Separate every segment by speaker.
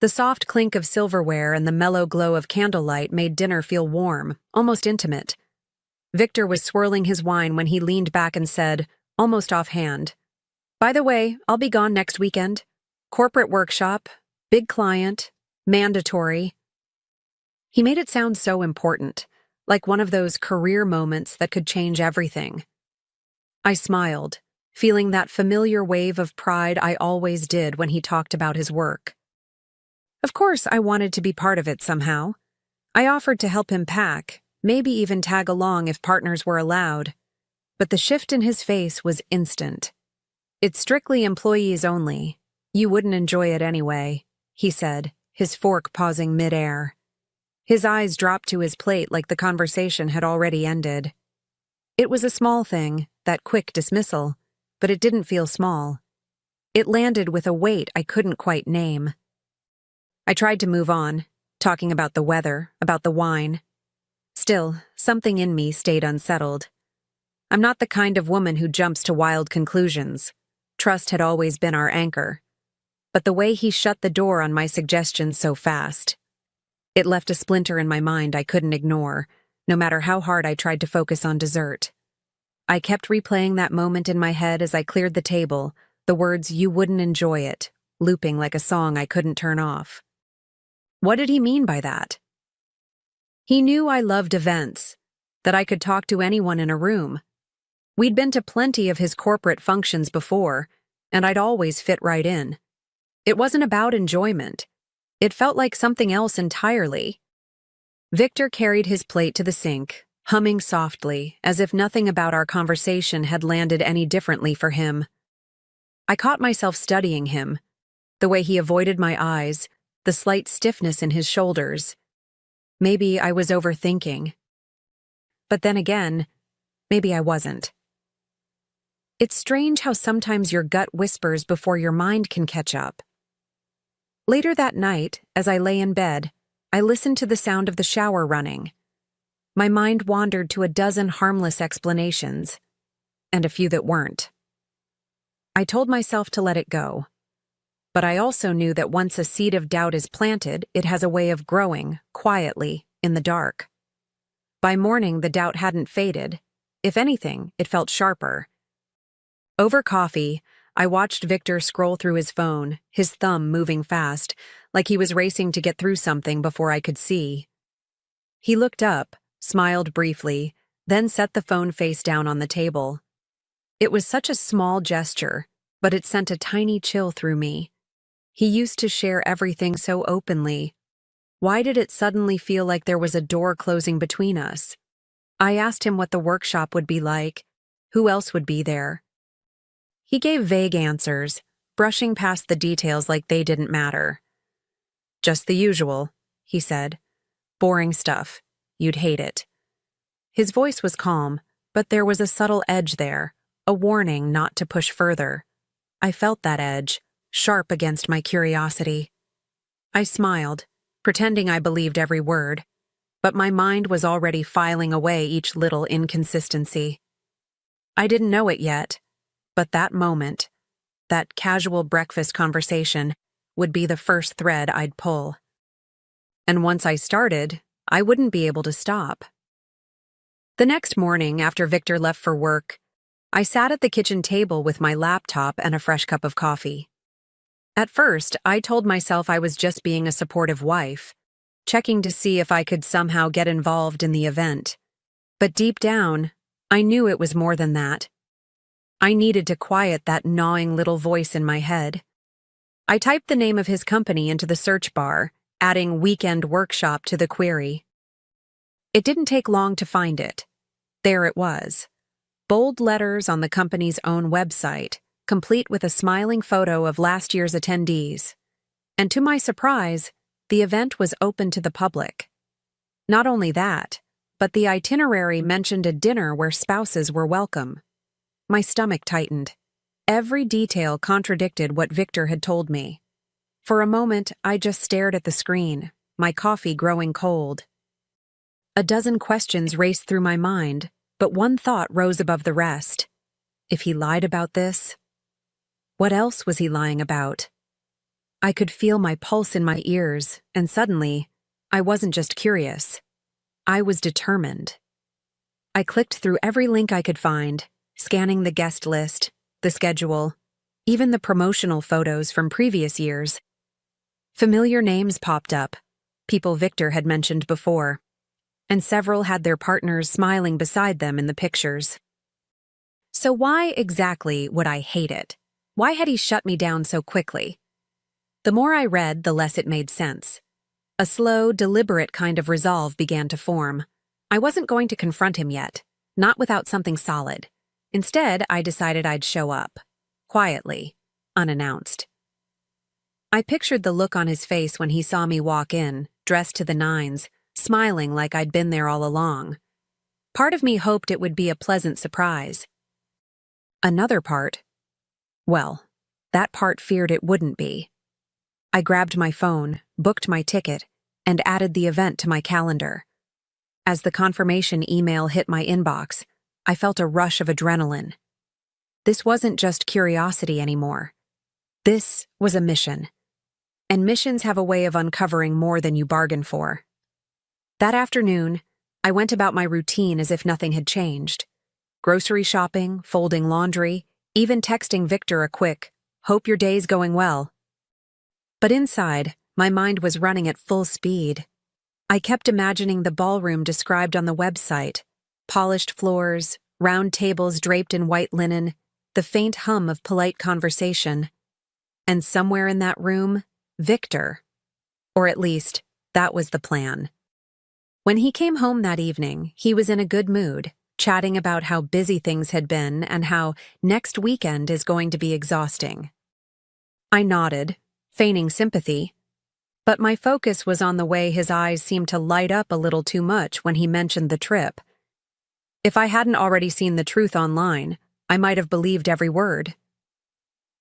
Speaker 1: The soft clink of silverware and the mellow glow of candlelight made dinner feel warm, almost intimate. Victor was swirling his wine when he leaned back and said, almost offhand, "By the way, I'll be gone next weekend. Corporate workshop, big client, mandatory." He made it sound so important, like one of those career moments that could change everything. I smiled, feeling that familiar wave of pride I always did when he talked about his work. Of course, I wanted to be part of it somehow. I offered to help him pack, maybe even tag along if partners were allowed. But the shift in his face was instant. "It's strictly employees only. You wouldn't enjoy it anyway," he said, his fork pausing mid-air. His eyes dropped to his plate like the conversation had already ended. It was a small thing, that quick dismissal, but it didn't feel small. It landed with a weight I couldn't quite name. I tried to move on, talking about the weather, about the wine. Still, something in me stayed unsettled. I'm not the kind of woman who jumps to wild conclusions. Trust had always been our anchor. But the way he shut the door on my suggestions so fast, it left a splinter in my mind I couldn't ignore, no matter how hard I tried to focus on dessert. I kept replaying that moment in my head as I cleared the table, the words "you wouldn't enjoy it," looping like a song I couldn't turn off. What did he mean by that? He knew I loved events, that I could talk to anyone in a room. We'd been to plenty of his corporate functions before, and I'd always fit right in. It wasn't about enjoyment. It felt like something else entirely. Victor carried his plate to the sink, humming softly, as if nothing about our conversation had landed any differently for him. I caught myself studying him, the way he avoided my eyes, the slight stiffness in his shoulders. Maybe I was overthinking. But then again, maybe I wasn't. It's strange how sometimes your gut whispers before your mind can catch up. Later that night, as I lay in bed, I listened to the sound of the shower running. My mind wandered to a dozen harmless explanations, and a few that weren't. I told myself to let it go. But I also knew that once a seed of doubt is planted, it has a way of growing, quietly, in the dark. By morning, the doubt hadn't faded. If anything, it felt sharper. Over coffee, I watched Victor scroll through his phone, his thumb moving fast, like he was racing to get through something before I could see. He looked up, smiled briefly, then set the phone face down on the table. It was such a small gesture, but it sent a tiny chill through me. He used to share everything so openly. Why did it suddenly feel like there was a door closing between us? I asked him what the workshop would be like, who else would be there. He gave vague answers, brushing past the details like they didn't matter. "Just the usual," he said. "Boring stuff. You'd hate it." His voice was calm, but there was a subtle edge there, a warning not to push further. I felt that edge, sharp against my curiosity. I smiled, pretending I believed every word, but my mind was already filing away each little inconsistency. I didn't know it yet, but that moment, that casual breakfast conversation, would be the first thread I'd pull. And once I started, I wouldn't be able to stop. The next morning, after Victor left for work, I sat at the kitchen table with my laptop and a fresh cup of coffee. At first, I told myself I was just being a supportive wife, checking to see if I could somehow get involved in the event. But deep down, I knew it was more than that. I needed to quiet that gnawing little voice in my head. I typed the name of his company into the search bar, adding "weekend workshop" to the query. It didn't take long to find it. There it was. Bold letters on the company's own website, complete with a smiling photo of last year's attendees. And to my surprise, the event was open to the public. Not only that, but the itinerary mentioned a dinner where spouses were welcome. My stomach tightened. Every detail contradicted what Victor had told me. For a moment, I just stared at the screen, my coffee growing cold. A dozen questions raced through my mind, but one thought rose above the rest. If he lied about this, what else was he lying about? I could feel my pulse in my ears, and suddenly, I wasn't just curious. I was determined. I clicked through every link I could find, scanning the guest list, the schedule, even the promotional photos from previous years. Familiar names popped up, people Victor had mentioned before, and several had their partners smiling beside them in the pictures. So why exactly would I hate it? Why had he shut me down so quickly? The more I read, the less it made sense. A slow, deliberate kind of resolve began to form. I wasn't going to confront him yet, not without something solid. Instead, I decided I'd show up, quietly, unannounced. I pictured the look on his face when he saw me walk in, dressed to the nines, smiling like I'd been there all along. Part of me hoped it would be a pleasant surprise. Another part, well, that part feared it wouldn't be. I grabbed my phone, booked my ticket, and added the event to my calendar. As the confirmation email hit my inbox, I felt a rush of adrenaline. This wasn't just curiosity anymore. This was a mission. And missions have a way of uncovering more than you bargain for. That afternoon, I went about my routine as if nothing had changed. Grocery shopping, folding laundry, even texting Victor a quick, "Hope your day's going well." But inside, my mind was running at full speed. I kept imagining the ballroom described on the website, polished floors, round tables draped in white linen, the faint hum of polite conversation. And somewhere in that room, Victor. Or at least, that was the plan. When he came home that evening, he was in a good mood, chatting about how busy things had been and how next weekend is going to be exhausting. I nodded, feigning sympathy, but my focus was on the way his eyes seemed to light up a little too much when he mentioned the trip. If I hadn't already seen the truth online, I might have believed every word.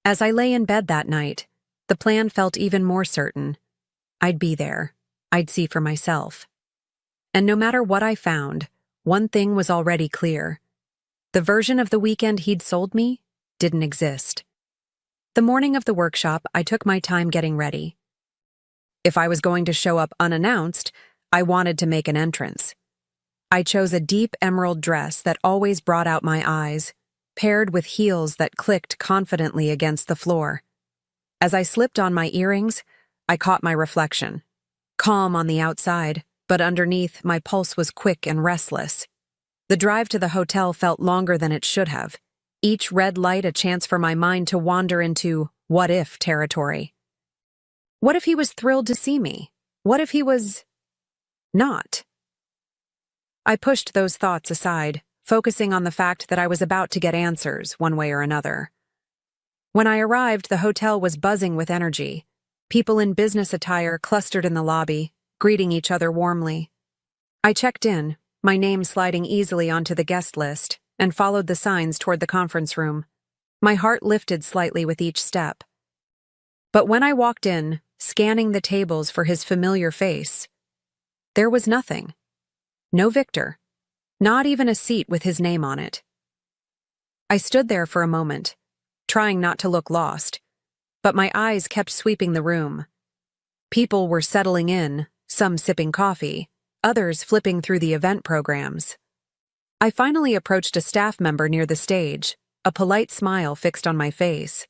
Speaker 1: As I lay in bed that night, the plan felt even more certain. I'd be there. I'd see for myself. And no matter what I found, one thing was already clear. The version of the weekend he'd sold me didn't exist. The morning of the workshop, I took my time getting ready. If I was going to show up unannounced, I wanted to make an entrance. I chose a deep emerald dress that always brought out my eyes, paired with heels that clicked confidently against the floor. As I slipped on my earrings, I caught my reflection. Calm on the outside, but underneath, my pulse was quick and restless. The drive to the hotel felt longer than it should have, each red light a chance for my mind to wander into what-if territory. What if he was thrilled to see me? What if he was not? I pushed those thoughts aside, focusing on the fact that I was about to get answers, one way or another. When I arrived, the hotel was buzzing with energy. People in business attire clustered in the lobby, greeting each other warmly. I checked in, my name sliding easily onto the guest list, and followed the signs toward the conference room. My heart lifted slightly with each step. But when I walked in, scanning the tables for his familiar face, there was nothing. No Victor. Not even a seat with his name on it. I stood there for a moment, trying not to look lost, but my eyes kept sweeping the room. People were settling in, some sipping coffee, others flipping through the event programs. I finally approached a staff member near the stage, a polite smile fixed on my face.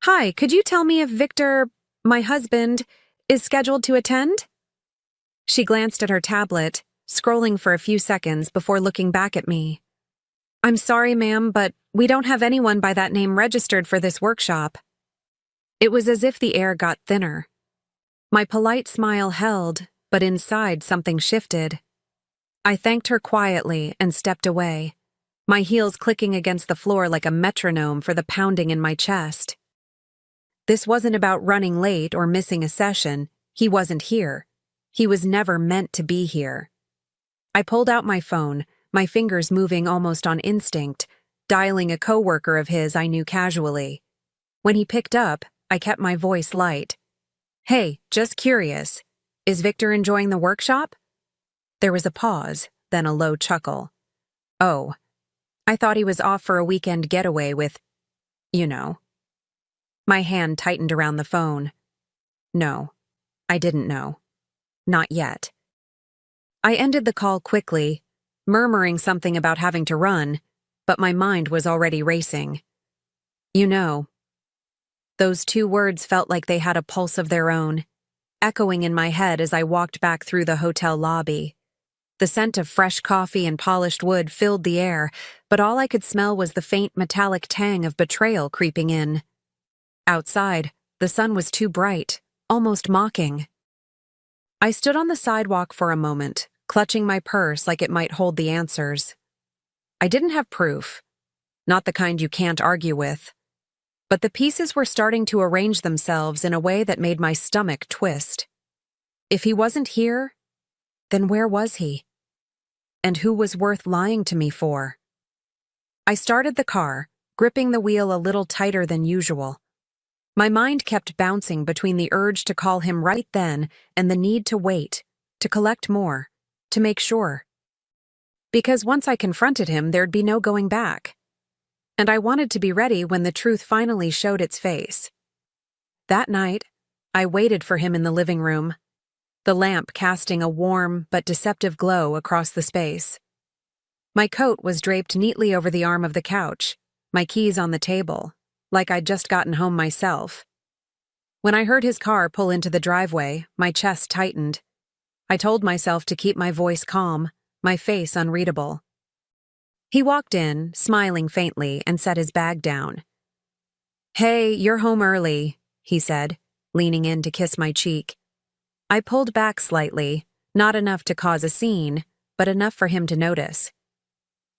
Speaker 1: "Hi, could you tell me if Victor, my husband, is scheduled to attend?" She glanced at her tablet, scrolling for a few seconds before looking back at me. "I'm sorry, ma'am, but we don't have anyone by that name registered for this workshop." It was as if the air got thinner. My polite smile held, but inside something shifted. I thanked her quietly and stepped away, my heels clicking against the floor like a metronome for the pounding in my chest. This wasn't about running late or missing a session. He wasn't here. He was never meant to be here. I pulled out my phone, my fingers moving almost on instinct, dialing a coworker of his I knew casually. When he picked up, I kept my voice light. "Hey, just curious. Is Victor enjoying the workshop?" There was a pause, then a low chuckle. "Oh, I thought he was off for a weekend getaway with, you know." My hand tightened around the phone. No, I didn't know. Not yet. I ended the call quickly, murmuring something about having to run, but my mind was already racing. You know. Those two words felt like they had a pulse of their own, echoing in my head as I walked back through the hotel lobby. The scent of fresh coffee and polished wood filled the air, but all I could smell was the faint metallic tang of betrayal creeping in. Outside, the sun was too bright, almost mocking. I stood on the sidewalk for a moment, clutching my purse like it might hold the answers. I didn't have proof, not the kind you can't argue with, but the pieces were starting to arrange themselves in a way that made my stomach twist. If he wasn't here, then where was he? And who was worth lying to me for? I started the car, gripping the wheel a little tighter than usual. My mind kept bouncing between the urge to call him right then and the need to wait, to collect more, to make sure. Because once I confronted him, there'd be no going back. And I wanted to be ready when the truth finally showed its face. That night, I waited for him in the living room, the lamp casting a warm but deceptive glow across the space. My coat was draped neatly over the arm of the couch, my keys on the table, like I'd just gotten home myself. When I heard his car pull into the driveway, my chest tightened. I told myself to keep my voice calm, my face unreadable. He walked in, smiling faintly, and set his bag down. "Hey, you're home early," he said, leaning in to kiss my cheek. I pulled back slightly, not enough to cause a scene, but enough for him to notice.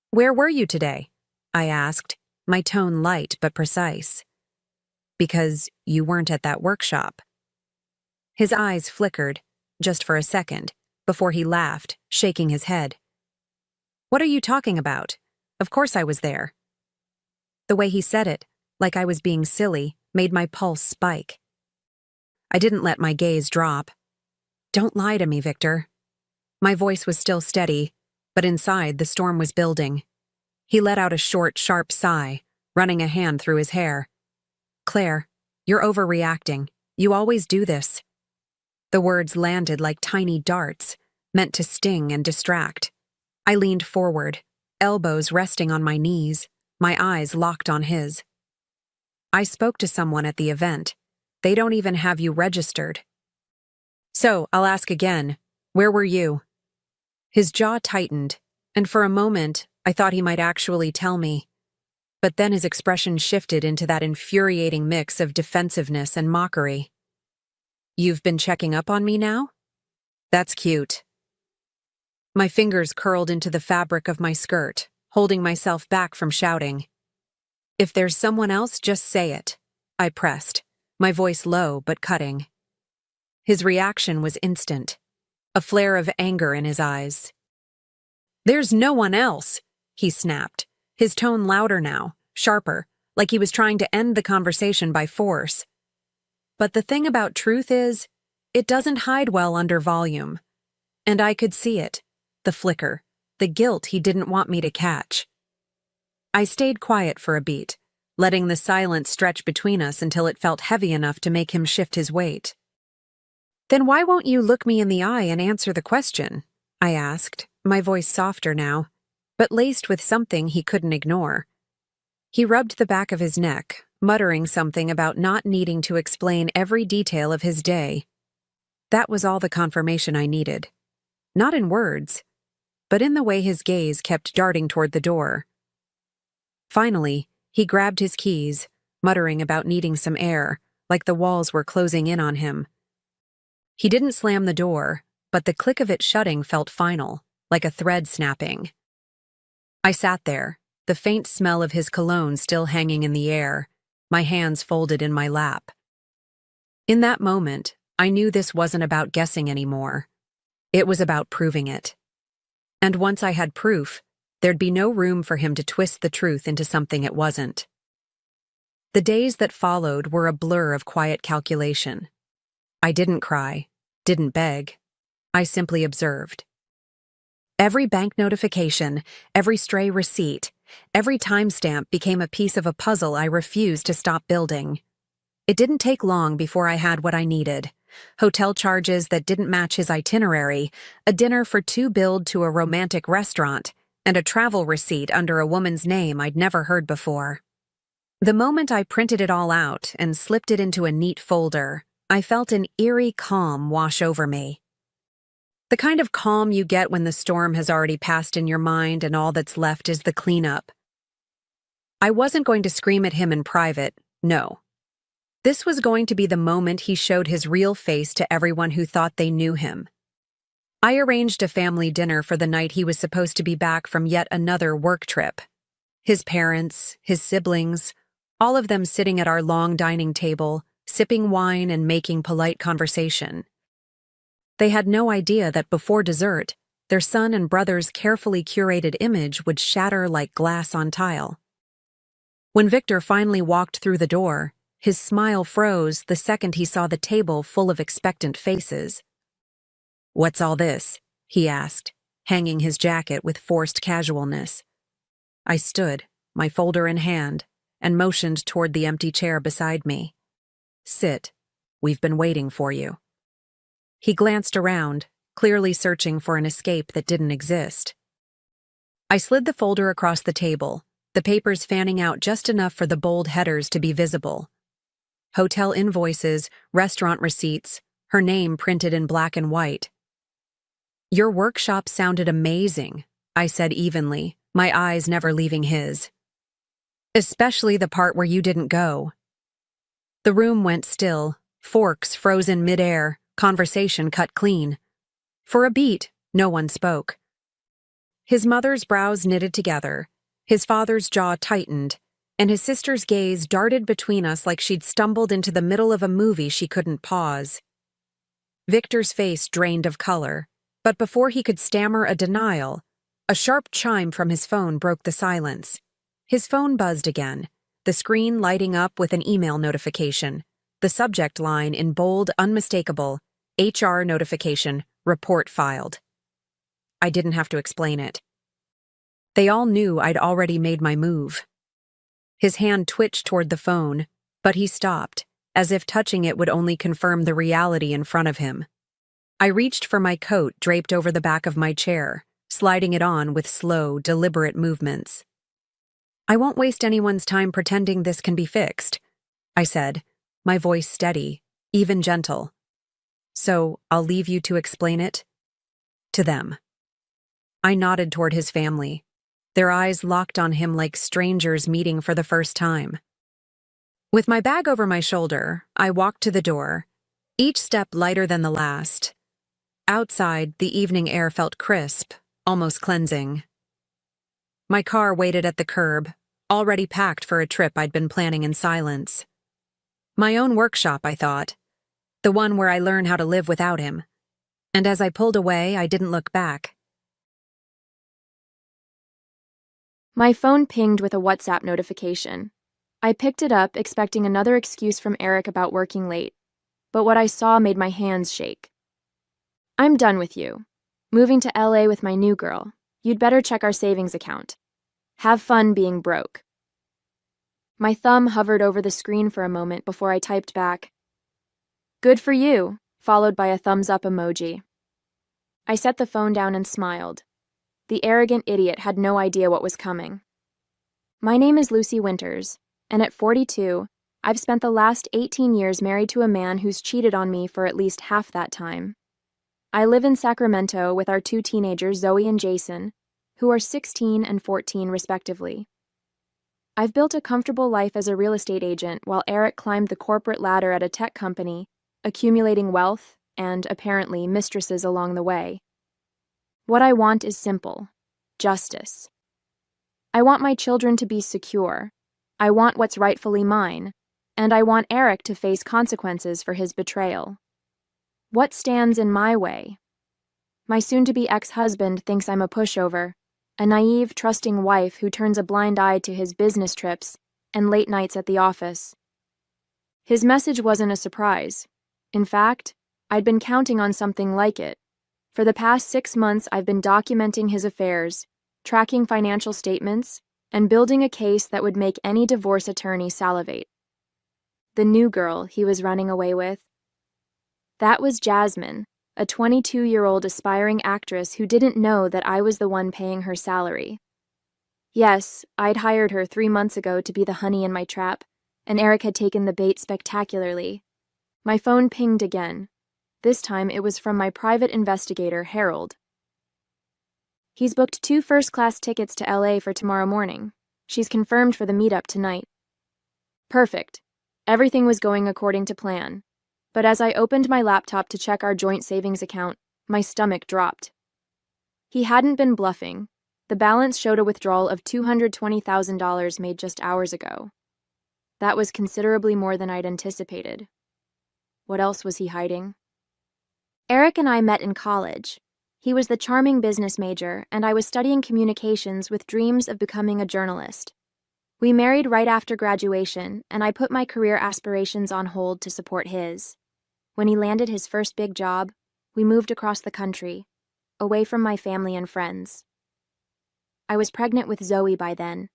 Speaker 1: "Where were you today?" I asked, my tone light but precise. "Because you weren't at that workshop." His eyes flickered, just for a second, before he laughed, shaking his head. "What are you talking about? Of course I was there." The way he said it, like I was being silly, made my pulse spike. I didn't let my gaze drop. "Don't lie to me, Victor." My voice was still steady, but inside the storm was building. He let out a short, sharp sigh, running a hand through his hair. "Claire, you're overreacting. You always do this." The words landed like tiny darts, meant to sting and distract. I leaned forward, elbows resting on my knees, my eyes locked on his. "I spoke to someone at the event. They don't even have you registered." "So, I'll ask again, where were you?" His jaw tightened, and for a moment, I thought he might actually tell me. But then his expression shifted into that infuriating mix of defensiveness and mockery. "You've been checking up on me now? That's cute." My fingers curled into the fabric of my skirt, holding myself back from shouting. "If there's someone else, just say it," I pressed, my voice low but cutting. His reaction was instant, a flare of anger in his eyes. "There's no one else," he snapped, his tone louder now, sharper, like he was trying to end the conversation by force. But the thing about truth is, it doesn't hide well under volume. And I could see it, the flicker, the guilt he didn't want me to catch. I stayed quiet for a beat, letting the silence stretch between us until it felt heavy enough to make him shift his weight. "Then why won't you look me in the eye and answer the question?" I asked, my voice softer now, but laced with something he couldn't ignore. He rubbed the back of his neck, muttering something about not needing to explain every detail of his day. That was all the confirmation I needed. Not in words, but in the way his gaze kept darting toward the door. Finally, he grabbed his keys, muttering about needing some air, like the walls were closing in on him. He didn't slam the door, but the click of it shutting felt final, like a thread snapping. I sat there, the faint smell of his cologne still hanging in the air, my hands folded in my lap. In that moment, I knew this wasn't about guessing anymore. It was about proving it. And once I had proof, there'd be no room for him to twist the truth into something it wasn't. The days that followed were a blur of quiet calculation. I didn't cry, didn't beg. I simply observed. Every bank notification, every stray receipt, every timestamp became a piece of a puzzle I refused to stop building. It didn't take long before I had what I needed. Hotel charges that didn't match his itinerary, a dinner for two billed to a romantic restaurant, and a travel receipt under a woman's name I'd never heard before. The moment I printed it all out and slipped it into a neat folder, I felt an eerie calm wash over me. The kind of calm you get when the storm has already passed in your mind and all that's left is the cleanup. I wasn't going to scream at him in private, no. This was going to be the moment he showed his real face to everyone who thought they knew him. I arranged a family dinner for the night he was supposed to be back from yet another work trip. His parents, his siblings, all of them sitting at our long dining table, sipping wine and making polite conversation. They had no idea that before dessert, their son and brother's carefully curated image would shatter like glass on tile. When Victor finally walked through the door, his smile froze the second he saw the table full of expectant faces. "What's all this?" he asked, hanging his jacket with forced casualness. I stood, my folder in hand, and motioned toward the empty chair beside me. "Sit. We've been waiting for you." He glanced around, clearly searching for an escape that didn't exist. I slid the folder across the table, the papers fanning out just enough for the bold headers to be visible. Hotel invoices, restaurant receipts, her name printed in black and white. "Your workshop sounded amazing," I said evenly, my eyes never leaving his. "Especially the part where you didn't go." The room went still, forks frozen midair, conversation cut clean. For a beat, no one spoke. His mother's brows knitted together, his father's jaw tightened, and his sister's gaze darted between us like she'd stumbled into the middle of a movie she couldn't pause. Victor's face drained of color, but before he could stammer a denial, a sharp chime from his phone broke the silence. His phone buzzed again, the screen lighting up with an email notification, the subject line in bold, unmistakable, HR notification, report filed. I didn't have to explain it. They all knew I'd already made my move. His hand twitched toward the phone, but he stopped, as if touching it would only confirm the reality in front of him. I reached for my coat draped over the back of my chair, sliding it on with slow, deliberate movements. "I won't waste anyone's time pretending this can be fixed," I said, my voice steady, even gentle. "So I'll leave you to explain it to them." I nodded toward his family, their eyes locked on him like strangers meeting for the first time. With my bag over my shoulder, I walked to the door, each step lighter than the last. Outside, the evening air felt crisp, almost cleansing. My car waited at the curb, already packed for a trip I'd been planning in silence. My own workshop, I thought, the one where I learn how to live without him. And as I pulled away, I didn't look back.
Speaker 2: My phone pinged with a WhatsApp notification. I picked it up, expecting another excuse from Eric about working late, but what I saw made my hands shake. "I'm done with you. Moving to LA with my new girl. You'd better check our savings account. Have fun being broke." My thumb hovered over the screen for a moment before I typed back, "Good for you," followed by a thumbs-up emoji. I set the phone down and smiled. The arrogant idiot had no idea what was coming. My name is Lucy Winters, and at 42, I've spent the last 18 years married to a man who's cheated on me for at least half that time. I live in Sacramento with our two teenagers, Zoe and Jason, who are 16 and 14 respectively. I've built a comfortable life as a real estate agent while Eric climbed the corporate ladder at a tech company, accumulating wealth and, apparently, mistresses along the way. What I want is simple: justice. I want my children to be secure. I want what's rightfully mine, and I want Eric to face consequences for his betrayal. What stands in my way? My soon-to-be ex-husband thinks I'm a pushover, a naive, trusting wife who turns a blind eye to his business trips and late nights at the office. His message wasn't a surprise. In fact, I'd been counting on something like it. For the past 6 months, I've been documenting his affairs, tracking financial statements, and building a case that would make any divorce attorney salivate. the new girl he was running away with. That was Jasmine, a 22-year-old aspiring actress who didn't know that I was the one paying her salary. Yes, I'd hired her 3 months ago to be the honey in my trap, and Eric had taken the bait spectacularly. My phone pinged again. This time it was from my private investigator, Harold. He's booked 2 first-class tickets to LA for tomorrow morning. She's confirmed for the meetup tonight. Perfect. Everything was going according to plan. But as I opened my laptop to check our joint savings account, my stomach dropped. He hadn't been bluffing. The balance showed a withdrawal of $220,000 made just hours ago. That was considerably more than I'd anticipated. What else was he hiding? Eric and I met in college. He was the charming business major, and I was studying communications with dreams of becoming a journalist. We married right after graduation, and I put my career aspirations on hold to support his. When he landed his first big job, we moved across the country, away from my family and friends. I was pregnant with Zoe by then.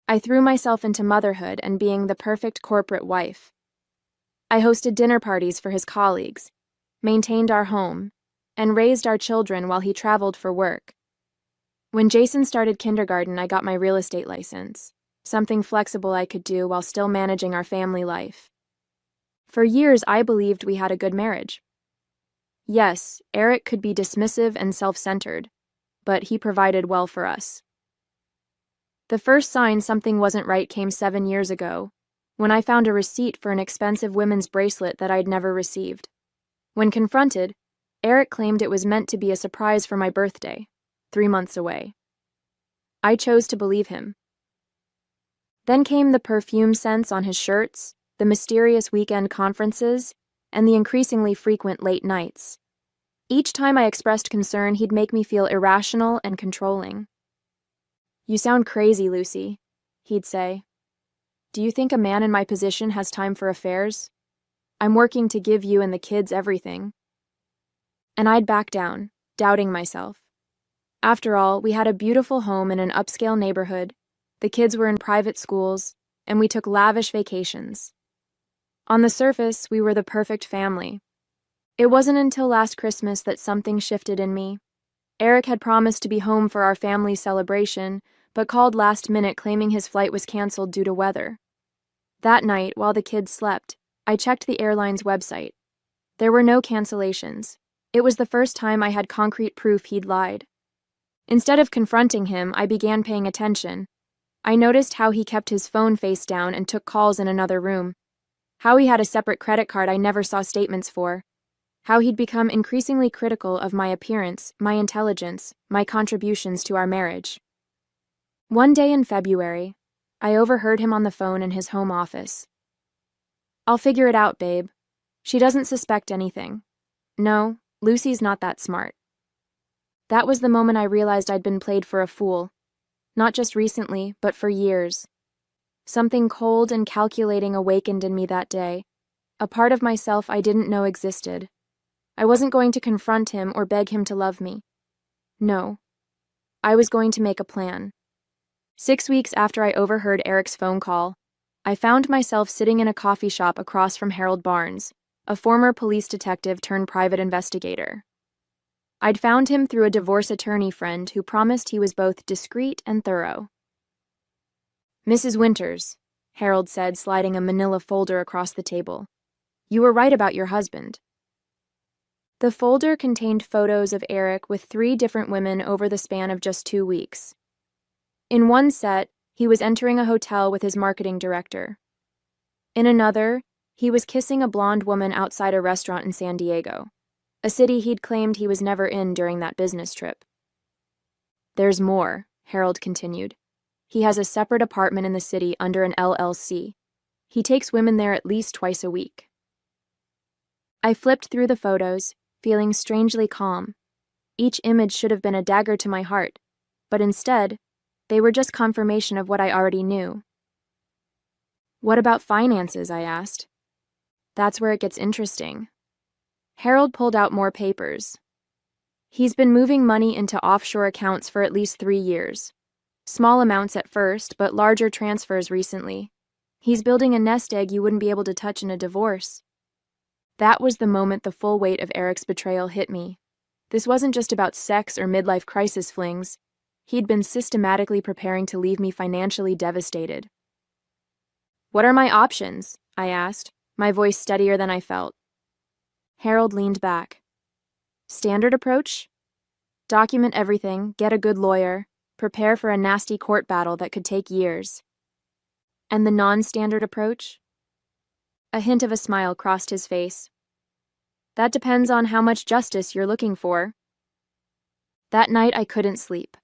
Speaker 2: I threw myself into motherhood and being the perfect corporate wife. I hosted dinner parties for his colleagues, maintained our home, and raised our children while he traveled for work. When Jason started kindergarten, I got my real estate license, something flexible I could do while still managing our family life. For years, I believed we had a good marriage. Yes, Eric could be dismissive and self-centered, but he provided well for us. The first sign something wasn't right came 7 years ago, when I found a receipt for an expensive women's bracelet that I'd never received. When confronted, Eric claimed it was meant to be a surprise for my birthday, 3 months away. I chose to believe him. Then came the perfume scents on his shirts, the mysterious weekend conferences, and the increasingly frequent late nights. Each time I expressed concern, he'd make me feel irrational and controlling. "You sound crazy, Lucy," he'd say. "Do you think a man in my position has time for affairs? I'm working to give you and the kids everything." And I'd back down, doubting myself. After all, we had a beautiful home in an upscale neighborhood, the kids were in private schools, and we took lavish vacations. On the surface, we were the perfect family. It wasn't until last Christmas that something shifted in me. Eric had promised to be home for our family celebration, but called last minute claiming his flight was canceled due to weather. That night, while the kids slept, I checked the airline's website. There were no cancellations. It was the first time I had concrete proof he'd lied. Instead of confronting him, I began paying attention. I noticed how he kept his phone face down and took calls in another room. How he had a separate credit card I never saw statements for. How he'd become increasingly critical of my appearance, my intelligence, my contributions to our marriage. One day in February, I overheard him on the phone in his home office. "I'll figure it out, babe. She doesn't suspect anything. No, Lucy's not that smart." That was the moment I realized I'd been played for a fool. Not just recently, but for years. Something cold and calculating awakened in me that day, a part of myself I didn't know existed. I wasn't going to confront him or beg him to love me. No. I was going to make a plan. 6 weeks after I overheard Eric's phone call, I found myself sitting in a coffee shop across from Harold Barnes, a former police detective turned private investigator. I'd found him through a divorce attorney friend who promised he was both discreet and thorough. "Mrs. Winters," Harold said, sliding a manila folder across the table. "You were right about your husband." The folder contained photos of Eric with 3 different women over the span of just 2 weeks. In one set, he was entering a hotel with his marketing director. In another, he was kissing a blonde woman outside a restaurant in San Diego, a city he'd claimed he was never in during that business trip. "There's more," Harold continued. "He has a separate apartment in the city under an LLC. He takes women there at least twice a week." I flipped through the photos, feeling strangely calm. Each image should have been a dagger to my heart, but instead, they were just confirmation of what I already knew. "What about finances?" I asked. "That's where it gets interesting." Harold pulled out more papers. "He's been moving money into offshore accounts for at least 3 years. Small amounts at first, but larger transfers recently. He's building a nest egg you wouldn't be able to touch in a divorce. That was the moment the full weight of Eric's betrayal hit me. This wasn't just about sex or midlife crisis flings. He'd been systematically preparing to leave me financially devastated. "What are my options?" I asked, my voice steadier than I felt. Harold leaned back. "Standard approach? Document everything, get a good lawyer, prepare for a nasty court battle that could take years. And the non-standard approach?" A hint of a smile crossed his face. "That depends on how much justice you're looking for." That night I couldn't sleep.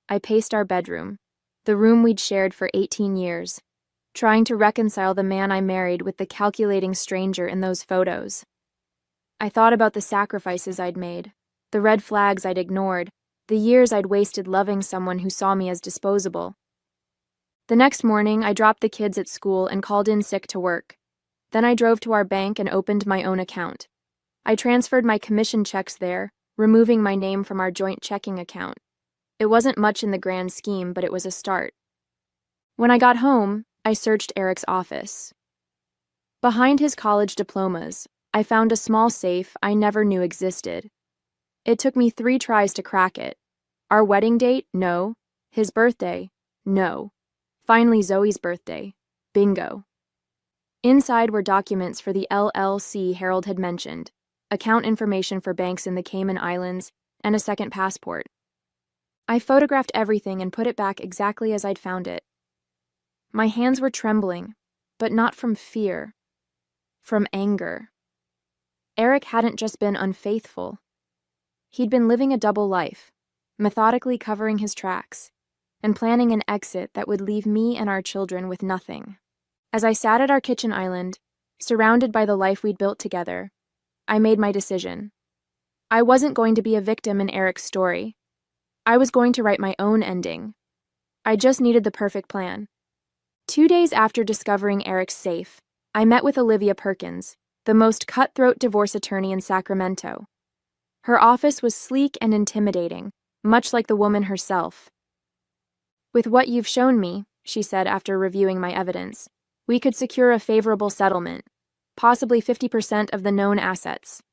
Speaker 2: I paced our bedroom, the room we'd shared for 18 years, trying to reconcile the man I married with the calculating stranger in those photos. I thought about the sacrifices I'd made, the red flags I'd ignored, the years I'd wasted loving someone who saw me as disposable. The next morning, I dropped the kids at school and called in sick to work. Then I drove to our bank and opened my own account. I transferred my commission checks there, removing my name from our joint checking account. It wasn't much in the grand scheme, but it was a start. When I got home, I searched Eric's office. Behind his college diplomas, I found a small safe I never knew existed. It took me 3 tries to crack it. Our wedding date? No. His birthday? No. Finally, Zoe's birthday. Bingo. Inside were documents for the LLC Harold had mentioned, account information for banks in the Cayman Islands, and a second passport. I photographed everything and put it back exactly as I'd found it. My hands were trembling, but not from fear, from anger. Eric hadn't just been unfaithful. He'd been living a double life, methodically covering his tracks, and planning an exit that would leave me and our children with nothing. As I sat at our kitchen island, surrounded by the life we'd built together, I made my decision. I wasn't going to be a victim in Eric's story. I was going to write my own ending. I just needed the perfect plan. 2 days after discovering Eric's safe, I met with Olivia Perkins, the most cutthroat divorce attorney in Sacramento. Her office was sleek and intimidating, much like the woman herself. "With what you've shown me," she said after reviewing my evidence, "we could secure a favorable settlement, possibly 50% of the known assets."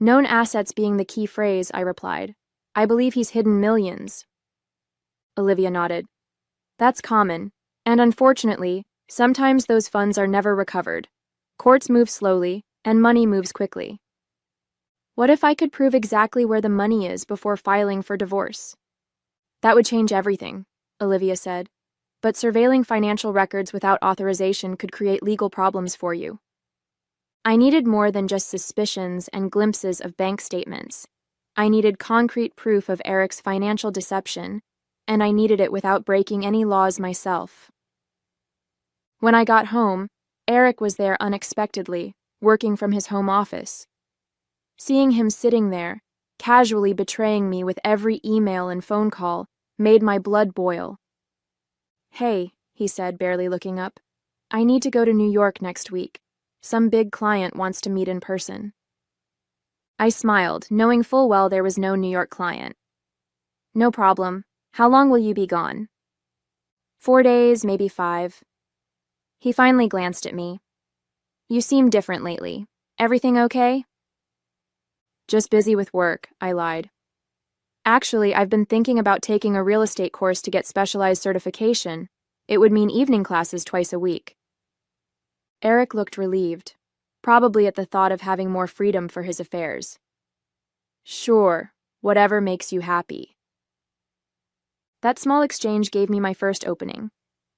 Speaker 2: "Known assets being the key phrase," I replied. "I believe he's hidden millions." Olivia nodded. "That's common, and unfortunately, sometimes those funds are never recovered. Courts move slowly, and money moves quickly." "What if I could prove exactly where the money is before filing for divorce?" "That would change everything," Olivia said. "But surveilling financial records without authorization could create legal problems for you." I needed more than just suspicions and glimpses of bank statements. I needed concrete proof of Eric's financial deception, and I needed it without breaking any laws myself. When I got home, Eric was there unexpectedly, working from his home office. Seeing him sitting there, casually betraying me with every email and phone call, made my blood boil. "Hey," he said, barely looking up. "I need to go to New York next week. Some big client wants to meet in person." I smiled, knowing full well there was no New York client. "No problem. How long will you be gone?" 4 days, maybe 5. He finally glanced at me. "You seem different lately. Everything okay?" "Just busy with work," I lied. "Actually, I've been thinking about taking a real estate course to get specialized certification. It would mean evening classes twice a week." Eric looked relieved, probably at the thought of having more freedom for his affairs. "Sure, whatever makes you happy." That small exchange gave me my first opening.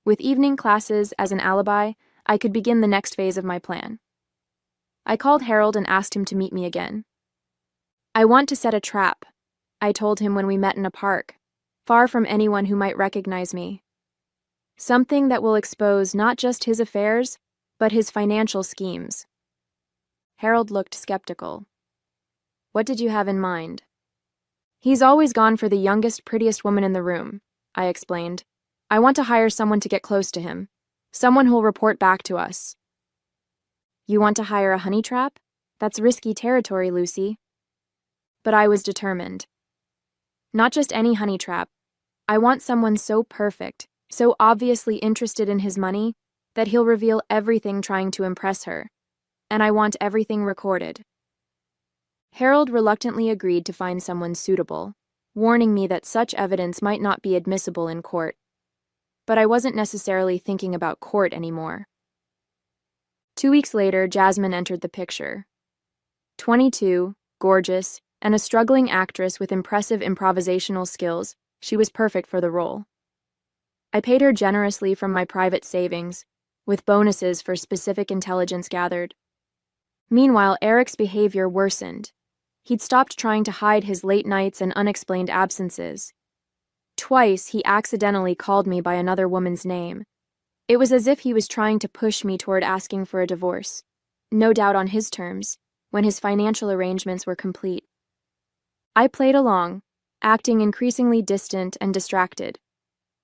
Speaker 2: With evening classes as an alibi, I could begin the next phase of my plan. I called Harold and asked him to meet me again. "I want to set a trap," I told him when we met in a park, far from anyone who might recognize me. "Something that will expose not just his affairs, but his financial schemes." Harold looked skeptical. "What did you have in mind?" "He's always gone for the youngest, prettiest woman in the room," I explained. "I want to hire someone to get close to him, someone who'll report back to us." "You want to hire a honey trap? That's risky territory, Lucy." But I was determined. Not just any honey trap. I want someone so perfect, so obviously interested in his money, that he'll reveal everything trying to impress her, and I want everything recorded. Harold reluctantly agreed to find someone suitable, warning me that such evidence might not be admissible in court. But I wasn't necessarily thinking about court anymore. 2 weeks later, Jasmine entered the picture. 22, gorgeous, and a struggling actress with impressive improvisational skills, she was perfect for the role. I paid her generously from my private savings, with bonuses for specific intelligence gathered. Meanwhile, Eric's behavior worsened. He'd stopped trying to hide his late nights and unexplained absences. Twice, he accidentally called me by another woman's name. It was as if he was trying to push me toward asking for a divorce, no doubt on his terms, when his financial arrangements were complete. I played along, acting increasingly distant and distracted.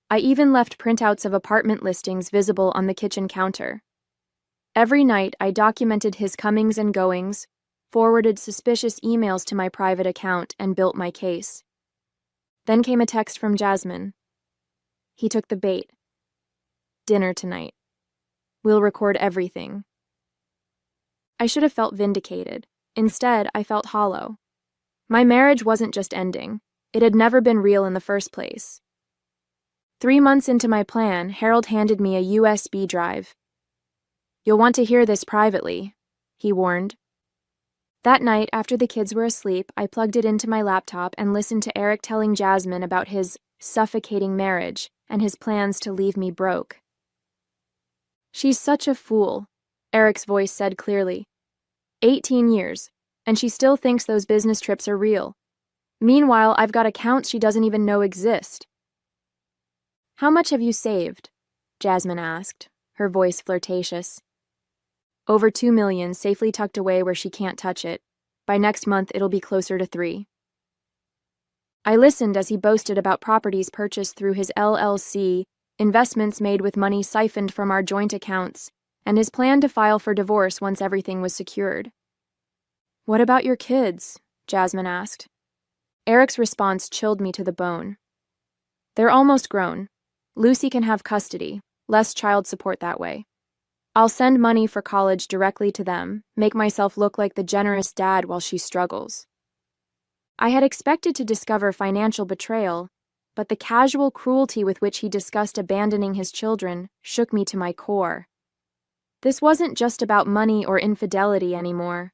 Speaker 2: I even left printouts of apartment listings visible on the kitchen counter. Every night, I documented his comings and goings, forwarded suspicious emails to my private account, and built my case. Then came a text from Jasmine. He took the bait. Dinner tonight. We'll record everything. I should have felt vindicated. Instead, I felt hollow. My marriage wasn't just ending. It had never been real in the first place. 3 months into my plan, Harold handed me a USB drive. You'll want to hear this privately, he warned. That night, after the kids were asleep, I plugged it into my laptop and listened to Eric telling Jasmine about his suffocating marriage and his plans to leave me broke. She's such a fool, Eric's voice said clearly. 18 years, and she still thinks those business trips are real. Meanwhile, I've got accounts she doesn't even know exist. How much have you saved? Jasmine asked, her voice flirtatious. Over 2 million, safely tucked away where she can't touch it. By next month, it'll be closer to 3. I listened as he boasted about properties purchased through his LLC, investments made with money siphoned from our joint accounts, and his plan to file for divorce once everything was secured. What about your kids? Jasmine asked. Eric's response chilled me to the bone. They're almost grown. Lucy can have custody, less child support that way. I'll send money for college directly to them, make myself look like the generous dad while she struggles. I had expected to discover financial betrayal, but the casual cruelty with which he discussed abandoning his children shook me to my core. This wasn't just about money or infidelity anymore.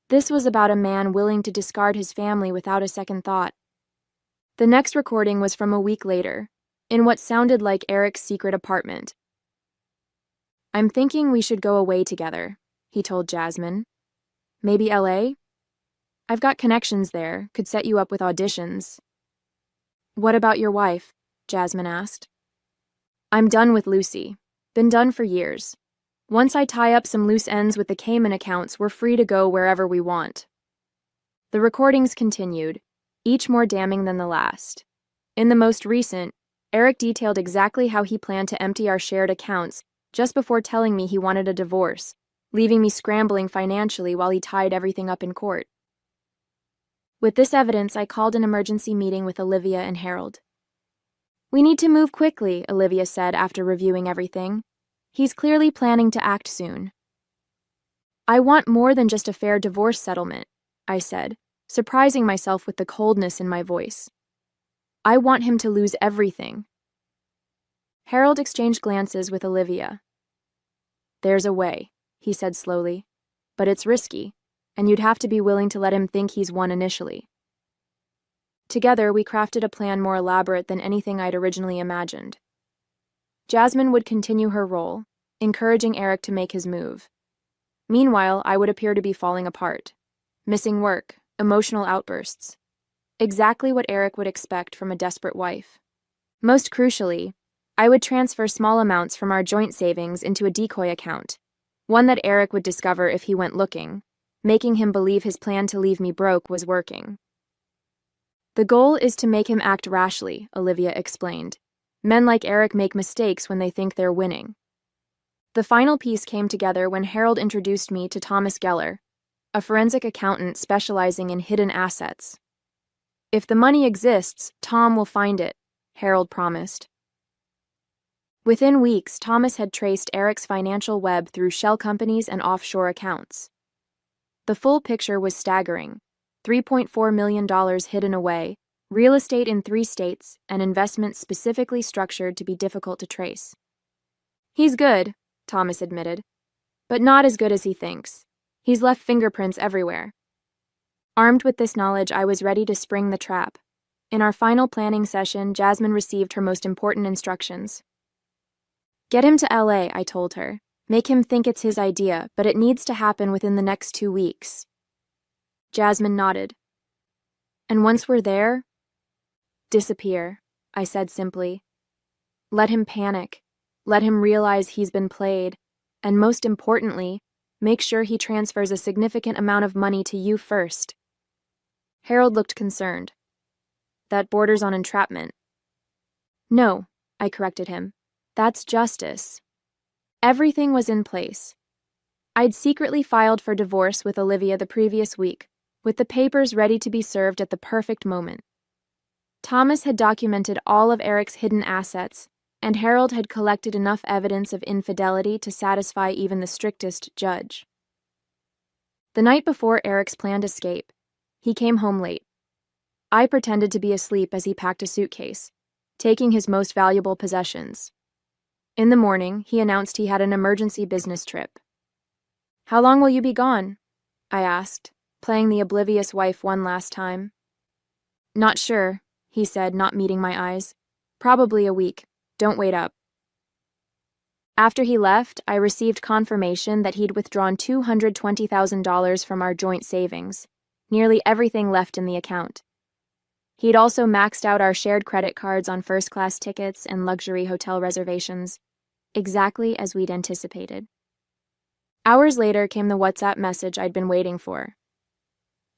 Speaker 2: This was about a man willing to discard his family without a second thought. The next recording was from a week later, in what sounded like Eric's secret apartment. I'm thinking we should go away together, he told Jasmine. Maybe LA? I've got connections there, could set you up with auditions. What about your wife? Jasmine asked. I'm done with Lucy. Been done for years. Once I tie up some loose ends with the Cayman accounts, we're free to go wherever we want. The recordings continued, each more damning than the last. In the most recent, Eric detailed exactly how he planned to empty our shared accounts just before telling me he wanted a divorce, leaving me scrambling financially while he tied everything up in court. With this evidence, I called an emergency meeting with Olivia and Harold. We need to move quickly, Olivia said after reviewing everything. He's clearly planning to act soon. I want more than just a fair divorce settlement, I said, surprising myself with the coldness in my voice. I want him to lose everything. Harold exchanged glances with Olivia. There's a way, he said slowly, but it's risky, and you'd have to be willing to let him think he's won initially. Together, we crafted a plan more elaborate than anything I'd originally imagined. Jasmine would continue her role, encouraging Eric to make his move. Meanwhile, I would appear to be falling apart, missing work, emotional outbursts. Exactly what Eric would expect from a desperate wife. Most crucially, I would transfer small amounts from our joint savings into a decoy account, one that Eric would discover if he went looking, making him believe his plan to leave me broke was working. The goal is to make him act rashly, Olivia explained. Men like Eric make mistakes when they think they're winning. The final piece came together when Harold introduced me to Thomas Geller, a forensic accountant specializing in hidden assets. If the money exists, Tom will find it, Harold promised. Within weeks, Thomas had traced Eric's financial web through shell companies and offshore accounts. The full picture was staggering: $3.4 million hidden away, real estate in 3 states, and investments specifically structured to be difficult to trace. "He's good," Thomas admitted, "but not as good as he thinks. He's left fingerprints everywhere." Armed with this knowledge, I was ready to spring the trap. In our final planning session, Jasmine received her most important instructions. "Get him to LA," I told her. "Make him think it's his idea, but it needs to happen within the next 2 weeks." Jasmine nodded. "And once we're there?" "Disappear," I said simply. "Let him panic. Let him realize he's been played. And most importantly, make sure he transfers a significant amount of money to you first." Harold looked concerned. "That borders on entrapment." "No," I corrected him. "That's justice." Everything was in place. I'd secretly filed for divorce with Olivia the previous week, with the papers ready to be served at the perfect moment. Thomas had documented all of Eric's hidden assets, and Harold had collected enough evidence of infidelity to satisfy even the strictest judge. The night before Eric's planned escape, he came home late. I pretended to be asleep as he packed a suitcase, taking his most valuable possessions. In the morning, he announced he had an emergency business trip. "How long will you be gone?" I asked, playing the oblivious wife one last time. "Not sure," he said, not meeting my eyes. "Probably a week. Don't wait up." After he left, I received confirmation that he'd withdrawn $220,000 from our joint savings, nearly everything left in the account. He'd also maxed out our shared credit cards on first-class tickets and luxury hotel reservations, exactly as we'd anticipated. Hours later came the WhatsApp message I'd been waiting for.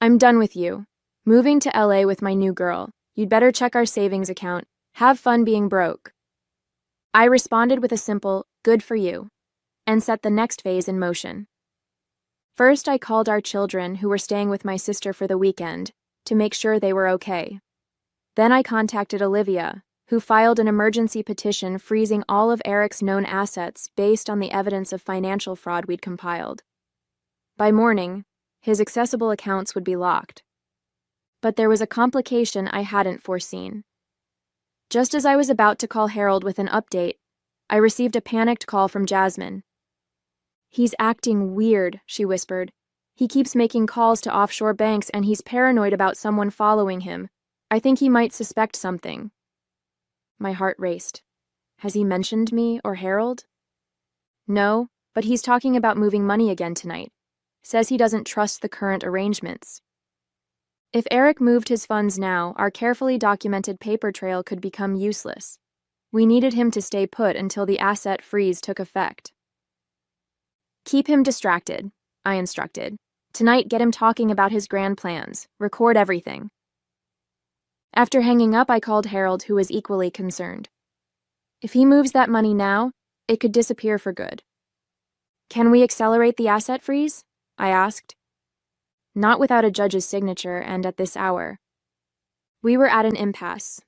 Speaker 2: "I'm done with you. Moving to LA with my new girl. You'd better check our savings account. Have fun being broke." I responded with a simple, "Good for you," and set the next phase in motion. First, I called our children, who were staying with my sister for the weekend, to make sure they were okay. Then I contacted Olivia, who filed an emergency petition freezing all of Eric's known assets based on the evidence of financial fraud we'd compiled. By morning, his accessible accounts would be locked. But there was a complication I hadn't foreseen. Just as I was about to call Harold with an update, I received a panicked call from Jasmine. "He's acting weird," she whispered. "He keeps making calls to offshore banks and he's paranoid about someone following him. I think he might suspect something." My heart raced. Has he mentioned me or Harold? "No, but he's talking about moving money again tonight. Says he doesn't trust the current arrangements." If Eric moved his funds now, our carefully documented paper trail could become useless. We needed him to stay put until the asset freeze took effect. "Keep him distracted," I instructed. "Tonight, get him talking about his grand plans. Record everything." After hanging up, I called Harold, who was equally concerned. "If he moves that money now, it could disappear for good." "Can we accelerate the asset freeze?" I asked. "Not without a judge's signature and at this hour." We were at an impasse.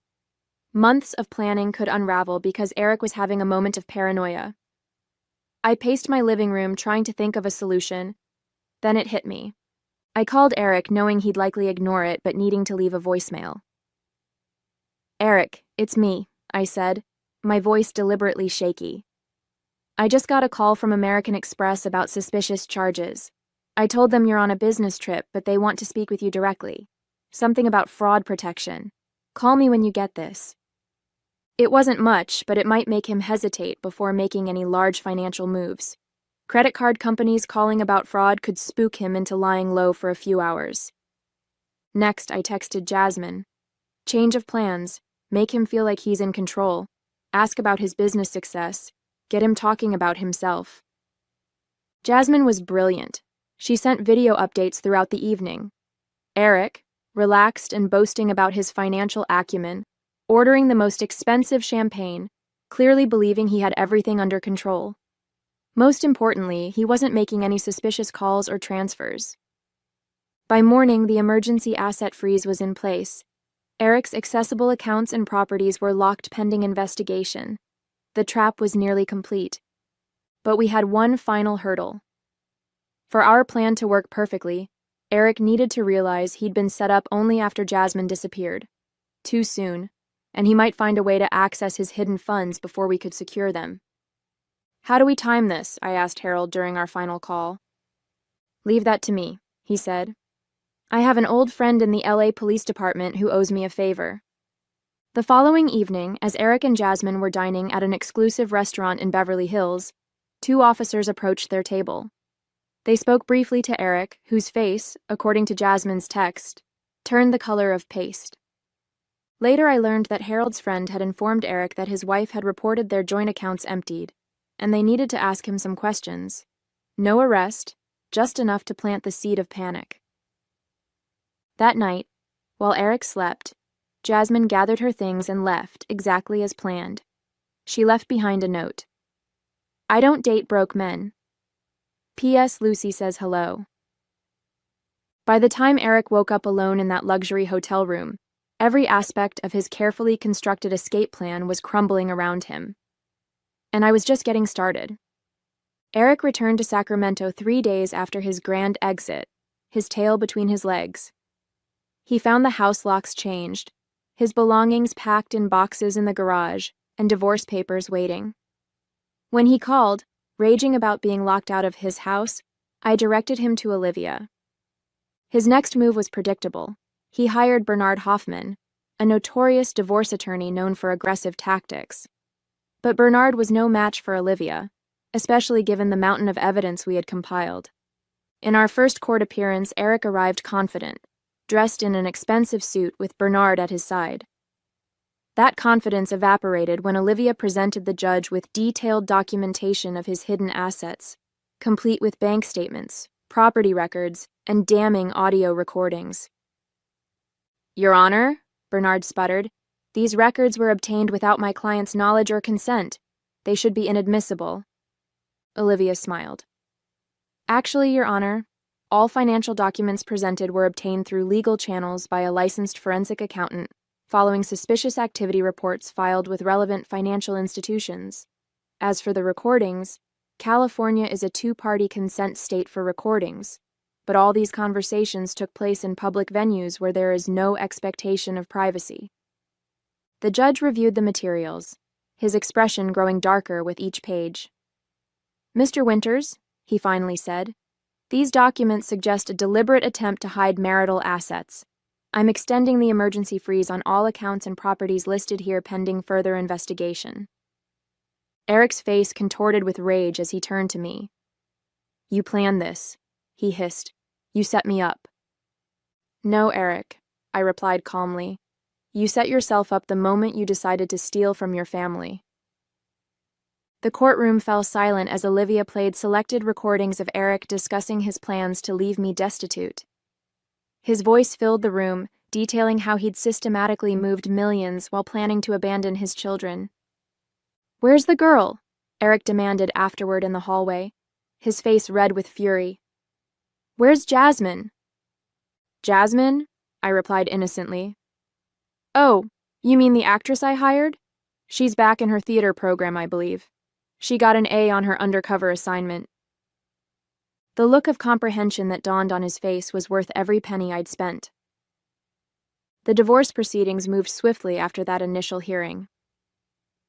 Speaker 2: Months of planning could unravel because Eric was having a moment of paranoia. I paced my living room trying to think of a solution. Then it hit me. I called Eric, knowing he'd likely ignore it but needing to leave a voicemail. "Eric, it's me," I said, my voice deliberately shaky. "I just got a call from American Express about suspicious charges. I told them you're on a business trip, but they want to speak with you directly. Something about fraud protection. Call me when you get this." It wasn't much, but it might make him hesitate before making any large financial moves. Credit card companies calling about fraud could spook him into lying low for a few hours. Next, I texted Jasmine. Change of plans. Make him feel like he's in control. Ask about his business success. Get him talking about himself. Jasmine was brilliant. She sent video updates throughout the evening. Eric, relaxed and boasting about his financial acumen, ordering the most expensive champagne, clearly believing he had everything under control. Most importantly, he wasn't making any suspicious calls or transfers. By morning, the emergency asset freeze was in place. Eric's accessible accounts and properties were locked pending investigation. The trap was nearly complete. But we had one final hurdle. For our plan to work perfectly, Eric needed to realize he'd been set up only after Jasmine disappeared. Too soon, and he might find a way to access his hidden funds before we could secure them. "How do we time this?" I asked Harold during our final call. "Leave that to me," he said. "I have an old friend in the LA Police Department who owes me a favor." The following evening, as Eric and Jasmine were dining at an exclusive restaurant in Beverly Hills, two officers approached their table. They spoke briefly to Eric, whose face, according to Jasmine's text, turned the color of paste. Later I learned that Harold's friend had informed Eric that his wife had reported their joint accounts emptied, and they needed to ask him some questions. No arrest, just enough to plant the seed of panic. That night, while Eric slept, Jasmine gathered her things and left exactly as planned. She left behind a note. "I don't date broke men. P.S. Lucy says hello." By the time Eric woke up alone in that luxury hotel room, every aspect of his carefully constructed escape plan was crumbling around him. And I was just getting started. Eric returned to Sacramento 3 days after his grand exit, his tail between his legs. He found the house locks changed, his belongings packed in boxes in the garage, and divorce papers waiting. When he called, raging about being locked out of his house, I directed him to Olivia. His next move was predictable. He hired Bernard Hoffman, a notorious divorce attorney known for aggressive tactics. But Bernard was no match for Olivia, especially given the mountain of evidence we had compiled. In our first court appearance, Eric arrived confident, dressed in an expensive suit with Bernard at his side. That confidence evaporated when Olivia presented the judge with detailed documentation of his hidden assets, complete with bank statements, property records, and damning audio recordings. "Your Honor," Bernard sputtered, "these records were obtained without my client's knowledge or consent. They should be inadmissible." Olivia smiled. "Actually, Your Honor, all financial documents presented were obtained through legal channels by a licensed forensic accountant, following suspicious activity reports filed with relevant financial institutions. As for the recordings, California is a two-party consent state for recordings, but all these conversations took place in public venues where there is no expectation of privacy." The judge reviewed the materials, his expression growing darker with each page. "Mr. Winters," he finally said, "these documents suggest a deliberate attempt to hide marital assets. I'm extending the emergency freeze on all accounts and properties listed here pending further investigation." Eric's face contorted with rage as he turned to me. "You planned this," he hissed. "You set me up." "No, Eric," I replied calmly. "You set yourself up the moment you decided to steal from your family." The courtroom fell silent as Olivia played selected recordings of Eric discussing his plans to leave me destitute. His voice filled the room, detailing how he'd systematically moved millions while planning to abandon his children. "Where's the girl?" Eric demanded afterward in the hallway, his face red with fury. "Where's Jasmine?" "Jasmine?" I replied innocently. "Oh, you mean the actress I hired? She's back in her theater program, I believe. She got an A on her undercover assignment." The look of comprehension that dawned on his face was worth every penny I'd spent. The divorce proceedings moved swiftly after that initial hearing.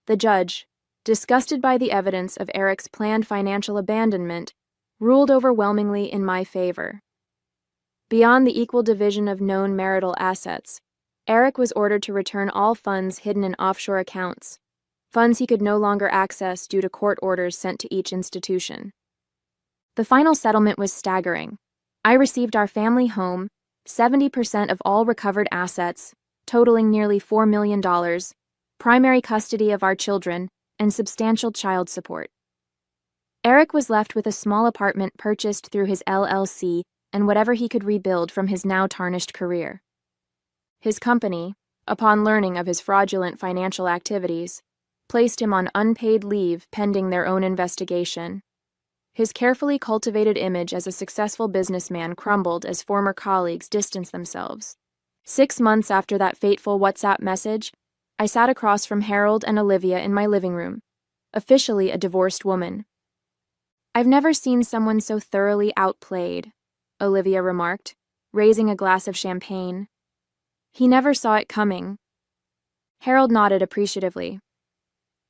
Speaker 2: The judge, disgusted by the evidence of Eric's planned financial abandonment, ruled overwhelmingly in my favor. Beyond the equal division of known marital assets, Eric was ordered to return all funds hidden in offshore accounts, funds he could no longer access due to court orders sent to each institution. The final settlement was staggering. I received our family home, 70% of all recovered assets, totaling nearly $4 million, primary custody of our children, and substantial child support. Eric was left with a small apartment purchased through his LLC and whatever he could rebuild from his now tarnished career. His company, upon learning of his fraudulent financial activities, placed him on unpaid leave pending their own investigation. His carefully cultivated image as a successful businessman crumbled as former colleagues distanced themselves. 6 months after that fateful WhatsApp message, I sat across from Harold and Olivia in my living room, officially a divorced woman. "I've never seen someone so thoroughly outplayed," Olivia remarked, raising a glass of champagne. "He never saw it coming." Harold nodded appreciatively.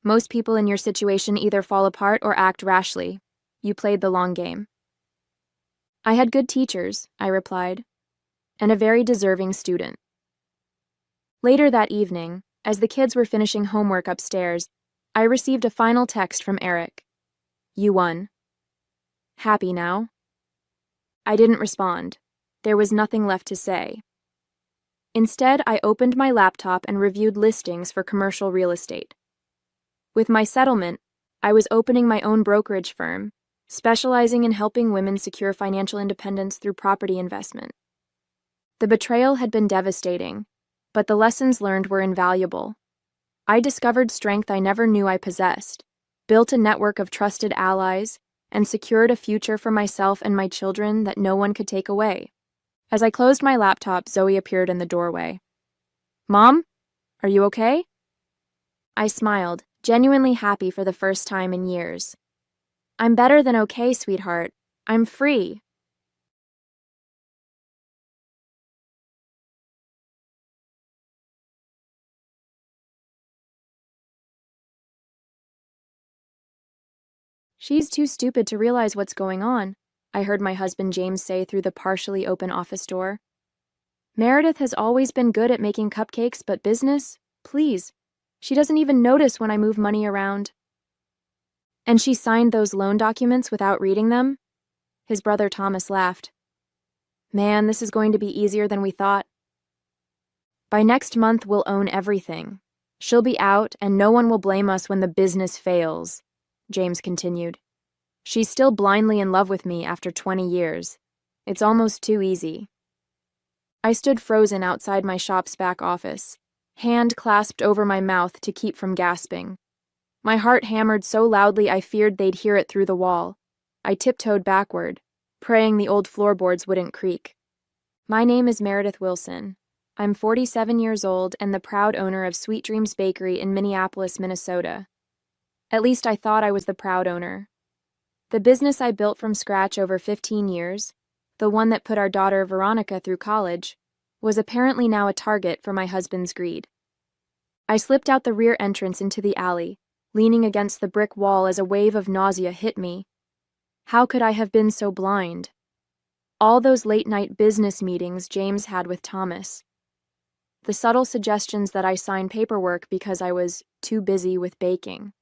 Speaker 2: "Most people in your situation either fall apart or act rashly. You played the long game." "I had good teachers," I replied, "and a very deserving student." Later that evening, as the kids were finishing homework upstairs, I received a final text from Eric. "You won. Happy now?" I didn't respond. There was nothing left to say. Instead, I opened my laptop and reviewed listings for commercial real estate. With my settlement, I was opening my own brokerage firm, specializing in helping women secure financial independence through property investment. The betrayal had been devastating, but the lessons learned were invaluable. I discovered strength I never knew I possessed, built a network of trusted allies, and secured a future for myself and my children that no one could take away. As I closed my laptop, Zoe appeared in the doorway. "Mom, are you okay?" I smiled, genuinely happy for the first time in years. "I'm better than okay, sweetheart. I'm free." "She's too stupid to realize what's going on," I heard my husband James say through the partially open office door. "Meredith has always been good at making cupcakes, but business? Please. She doesn't even notice when I move money around." "And she signed those loan documents without reading them?" His brother Thomas laughed. "Man, this is going to be easier than we thought. By next month, we'll own everything. She'll be out, and no one will blame us when the business fails," James continued. "She's still blindly in love with me after 20 years. It's almost too easy." I stood frozen outside my shop's back office, hand clasped over my mouth to keep from gasping. My heart hammered so loudly I feared they'd hear it through the wall. I tiptoed backward, praying the old floorboards wouldn't creak. "My name is Meredith Wilson. I'm 47 years old and the proud owner of Sweet Dreams Bakery in Minneapolis, Minnesota. At least I thought I was the proud owner. The business I built from scratch over 15 years, the one that put our daughter Veronica through college, was apparently now a target for my husband's greed." I slipped out the rear entrance into the alley, leaning against the brick wall as a wave of nausea hit me. How could I have been so blind? All those late-night business meetings James had with Thomas. The subtle suggestions that I sign paperwork because I was too busy with baking.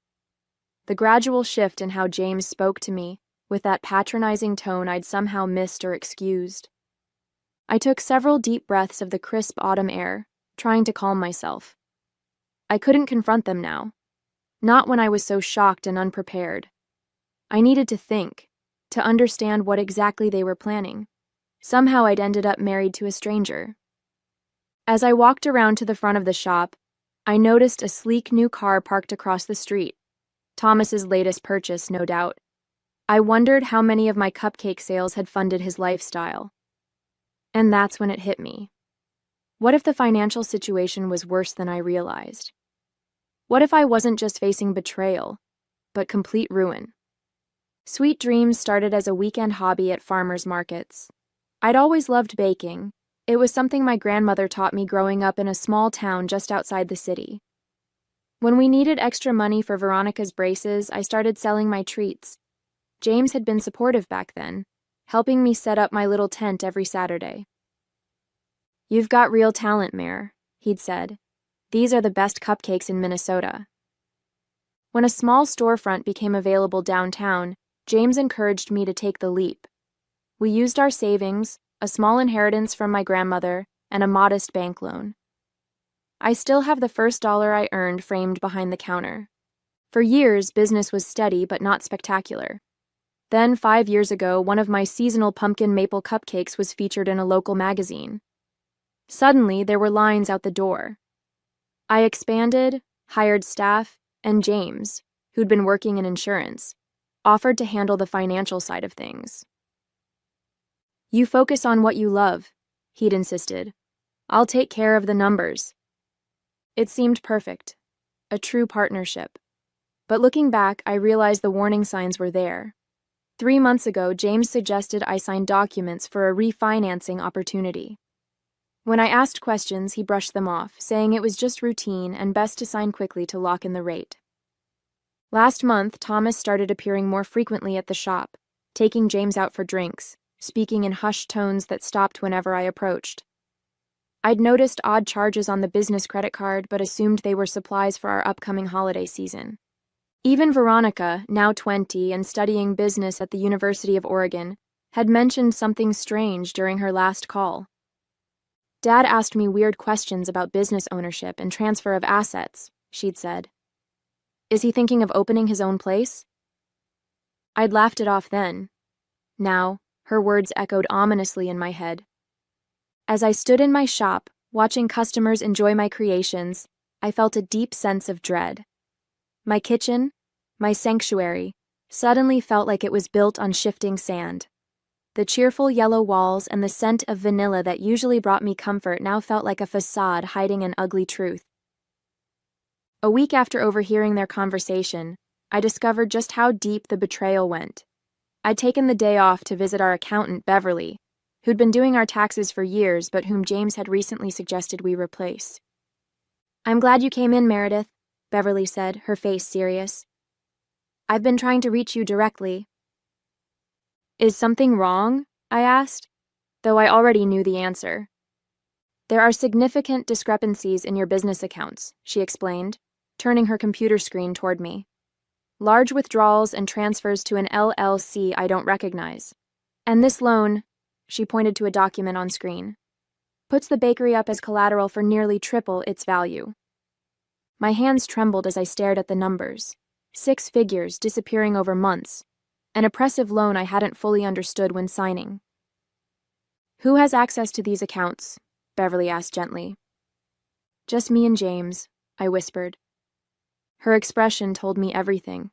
Speaker 2: The gradual shift in how James spoke to me, with that patronizing tone I'd somehow missed or excused. I took several deep breaths of the crisp autumn air, trying to calm myself. I couldn't confront them now. Not when I was so shocked and unprepared. I needed to think, to understand what exactly they were planning. Somehow I'd ended up married to a stranger. As I walked around to the front of the shop, I noticed a sleek new car parked across the street. Thomas's latest purchase, no doubt. I wondered how many of my cupcake sales had funded his lifestyle. And that's when it hit me. What if the financial situation was worse than I realized? What if I wasn't just facing betrayal, but complete ruin? Sweet Dreams started as a weekend hobby at farmers markets. I'd always loved baking. It was something my grandmother taught me growing up in a small town just outside the city. When we needed extra money for Veronica's braces, I started selling my treats. James had been supportive back then, helping me set up my little tent every Saturday. "You've got real talent, Mare," he'd said. "These are the best cupcakes in Minnesota." When a small storefront became available downtown, James encouraged me to take the leap. We used our savings, a small inheritance from my grandmother, and a modest bank loan. I still have the first dollar I earned framed behind the counter. For years, business was steady but not spectacular. Then, 5 years ago, one of my seasonal pumpkin maple cupcakes was featured in a local magazine. Suddenly, there were lines out the door. I expanded, hired staff, and James, who'd been working in insurance, offered to handle the financial side of things. "You focus on what you love," he'd insisted. "I'll take care of the numbers." It seemed perfect, a true partnership. But looking back, I realized the warning signs were there. 3 months ago, James suggested I sign documents for a refinancing opportunity. When I asked questions, he brushed them off, saying it was just routine and best to sign quickly to lock in the rate. Last month, Thomas started appearing more frequently at the shop, taking James out for drinks, speaking in hushed tones that stopped whenever I approached. I'd noticed odd charges on the business credit card but assumed they were supplies for our upcoming holiday season. Even Veronica, now 20 and studying business at the University of Oregon, had mentioned something strange during her last call. Dad asked me weird questions about business ownership and transfer of assets, she'd said. Is he thinking of opening his own place? I'd laughed it off then. Now, her words echoed ominously in my head. As I stood in my shop, watching customers enjoy my creations, I felt a deep sense of dread. My kitchen, my sanctuary, suddenly felt like it was built on shifting sand. The cheerful yellow walls and the scent of vanilla that usually brought me comfort now felt like a facade hiding an ugly truth. A week after overhearing their conversation, I discovered just how deep the betrayal went. I'd taken the day off to visit our accountant, Beverly, who'd been doing our taxes for years but whom James had recently suggested we replace. I'm glad you came in, Meredith, Beverly said, her face serious. I've been trying to reach you directly. Is something wrong? I asked, though I already knew the answer. There are significant discrepancies in your business accounts, she explained, turning her computer screen toward me. Large withdrawals and transfers to an LLC I don't recognize. And this loan, she pointed to a document on screen, puts the bakery up as collateral for nearly triple its value. My hands trembled as I stared at the numbers. 6 figures disappearing over months. An oppressive loan I hadn't fully understood when signing. Who has access to these accounts? Beverly asked gently. Just me and James, I whispered. Her expression told me everything.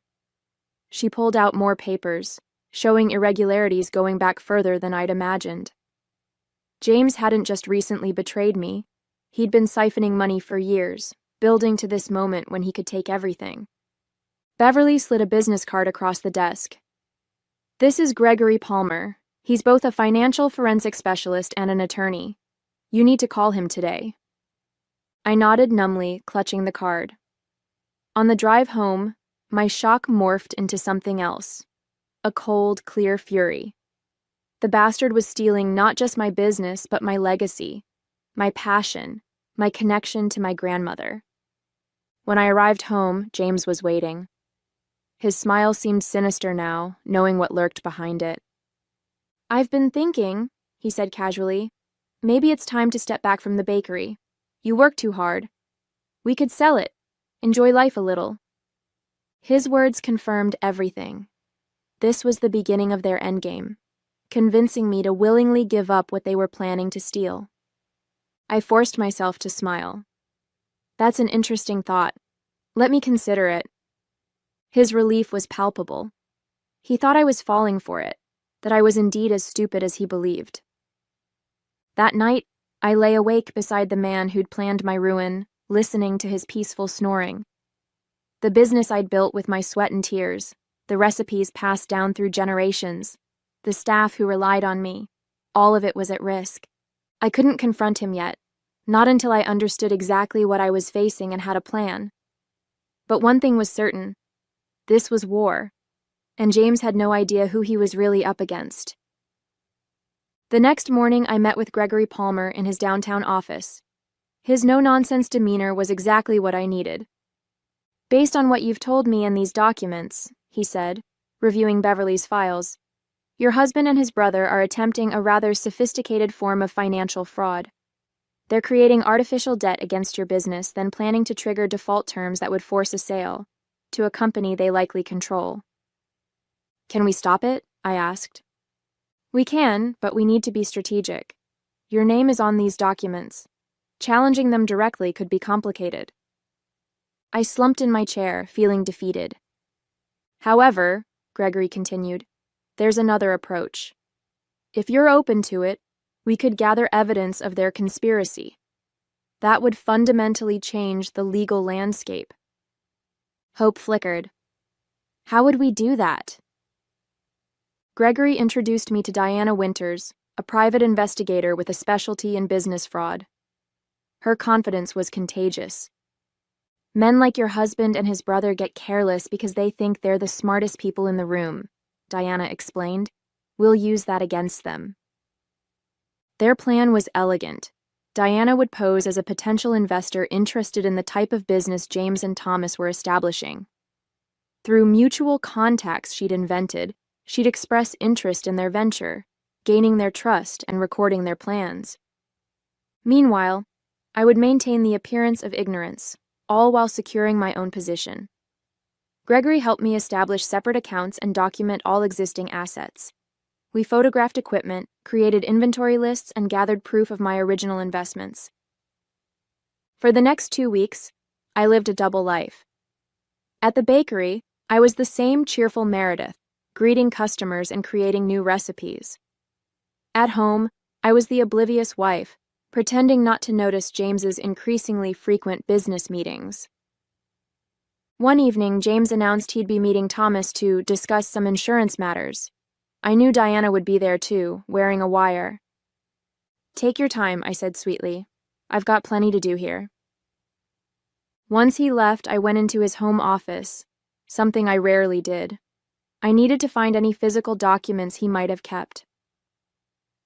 Speaker 2: She pulled out more papers, showing irregularities going back further than I'd imagined. James hadn't just recently betrayed me. He'd been siphoning money for years, building to this moment when he could take everything. Beverly slid a business card across the desk. This is Gregory Palmer. He's both a financial forensic specialist and an attorney. You need to call him today. I nodded numbly, clutching the card. On the drive home, my shock morphed into something else. A cold, clear fury. The bastard was stealing not just my business, but my legacy, my passion, my connection to my grandmother. When I arrived home, James was waiting. His smile seemed sinister now, knowing what lurked behind it. I've been thinking, he said casually, maybe it's time to step back from the bakery. You work too hard. We could sell it, enjoy life a little. His words confirmed everything. This was the beginning of their endgame, convincing me to willingly give up what they were planning to steal. I forced myself to smile. That's an interesting thought. Let me consider it. His relief was palpable. He thought I was falling for it, that I was indeed as stupid as he believed. That night, I lay awake beside the man who'd planned my ruin, listening to his peaceful snoring. The business I'd built with my sweat and tears, the recipes passed down through generations, the staff who relied on me, all of it was at risk. I couldn't confront him yet, not until I understood exactly what I was facing and had a plan. But one thing was certain. This was war, and James had no idea who he was really up against. The next morning, I met with Gregory Palmer in his downtown office. His no-nonsense demeanor was exactly what I needed. Based on what you've told me in these documents, he said, reviewing Beverly's files, your husband and his brother are attempting a rather sophisticated form of financial fraud. They're creating artificial debt against your business, then planning to trigger default terms that would force a sale to a company they likely control. Can we stop it? I asked. We can, but we need to be strategic. Your name is on these documents. Challenging them directly could be complicated. I slumped in my chair, feeling defeated. However, Gregory continued, there's another approach. If you're open to it, we could gather evidence of their conspiracy. That would fundamentally change the legal landscape. Hope flickered. How would we do that? Gregory introduced me to Diana Winters, a private investigator with a specialty in business fraud. Her confidence was contagious. Men like your husband and his brother get careless because they think they're the smartest people in the room, Diana explained. We'll use that against them. Their plan was elegant. Diana would pose as a potential investor interested in the type of business James and Thomas were establishing. Through mutual contacts she'd invented, she'd express interest in their venture, gaining their trust and recording their plans. Meanwhile, I would maintain the appearance of ignorance, all while securing my own position. Gregory helped me establish separate accounts and document all existing assets. We photographed equipment, created inventory lists, and gathered proof of my original investments. For the next 2 weeks, I lived a double life. At the bakery, I was the same cheerful Meredith, greeting customers and creating new recipes. At home, I was the oblivious wife, pretending not to notice James's increasingly frequent business meetings. One evening, James announced he'd be meeting Thomas to discuss some insurance matters. I knew Diana would be there too, wearing a wire. Take your time, I said sweetly. I've got plenty to do here. Once he left, I went into his home office, something I rarely did. I needed to find any physical documents he might have kept.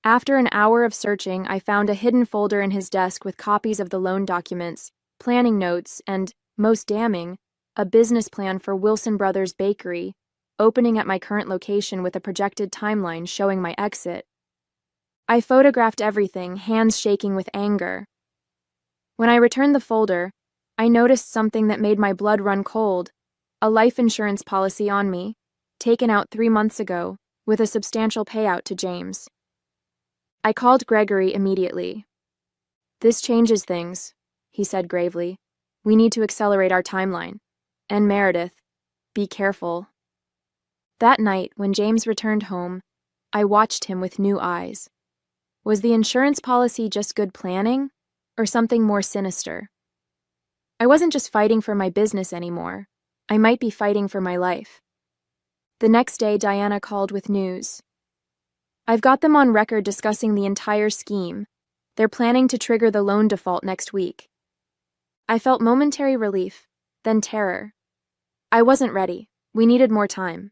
Speaker 2: After an hour of searching, I found a hidden folder in his desk with copies of the loan documents, planning notes, and, most damning, a business plan for Wilson Brothers Bakery, opening at my current location with a projected timeline showing my exit. I photographed everything, hands shaking with anger. When I returned the folder, I noticed something that made my blood run cold, a life insurance policy on me, taken out 3 months ago, with a substantial payout to James. I called Gregory immediately. This changes things, he said gravely. We need to accelerate our timeline. And Meredith, be careful. That night, when James returned home, I watched him with new eyes. Was the insurance policy just good planning, or something more sinister? I wasn't just fighting for my business anymore. I might be fighting for my life. The next day, Diana called with news. I've got them on record discussing the entire scheme. They're planning to trigger the loan default next week. I felt momentary relief, then terror. I wasn't ready. We needed more time.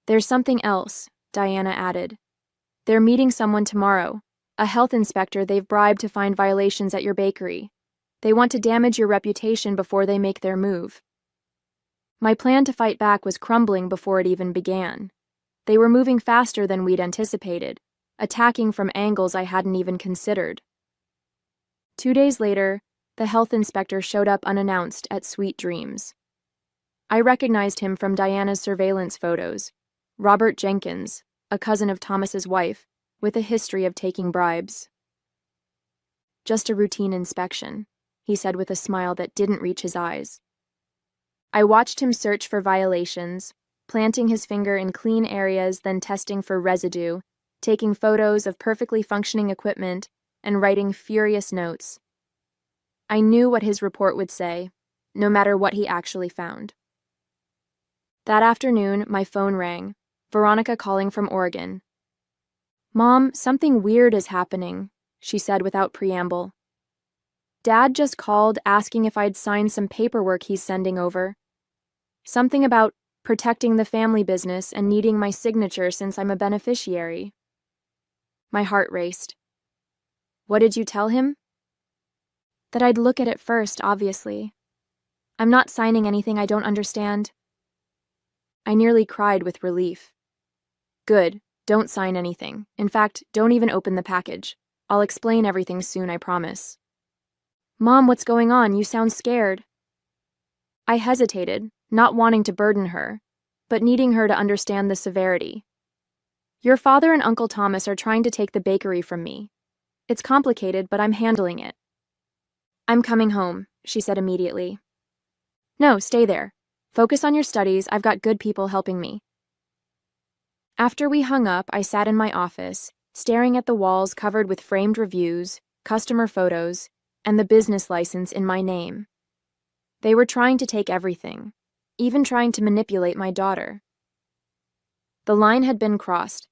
Speaker 2: There's something else, Diana added. They're meeting someone tomorrow, a health inspector they've bribed to find violations at your bakery. They want to damage your reputation before they make their move. My plan to fight back was crumbling before it even began. They were moving faster than we'd anticipated, attacking from angles I hadn't even considered. 2 days later, the health inspector showed up unannounced at Sweet Dreams. I recognized him from Diana's surveillance photos. Robert Jenkins, a cousin of Thomas's wife, with a history of taking bribes. Just a routine inspection, he said with a smile that didn't reach his eyes. I watched him search for violations, planting his finger in clean areas, then testing for residue, taking photos of perfectly functioning equipment, and writing furious notes. I knew what his report would say, no matter what he actually found. That afternoon, my phone rang, Veronica calling from Oregon. Mom, something weird is happening, she said without preamble. Dad just called asking if I'd sign some paperwork he's sending over. Something about protecting the family business and needing my signature since I'm a beneficiary. My heart raced. What did you tell him? That I'd look at it first, obviously. I'm not signing anything I don't understand. I nearly cried with relief. Good, don't sign anything. In fact, don't even open the package. I'll explain everything soon, I promise. Mom, what's going on? You sound scared. I hesitated, not wanting to burden her, but needing her to understand the severity. Your father and Uncle Thomas are trying to take the bakery from me. It's complicated, but I'm handling it. I'm coming home, she said immediately. No, stay there. Focus on your studies. I've got good people helping me. After we hung up, I sat in my office, staring at the walls covered with framed reviews, customer photos, and the business license in my name. They were trying to take everything. even trying to manipulate my daughter. The line had been crossed.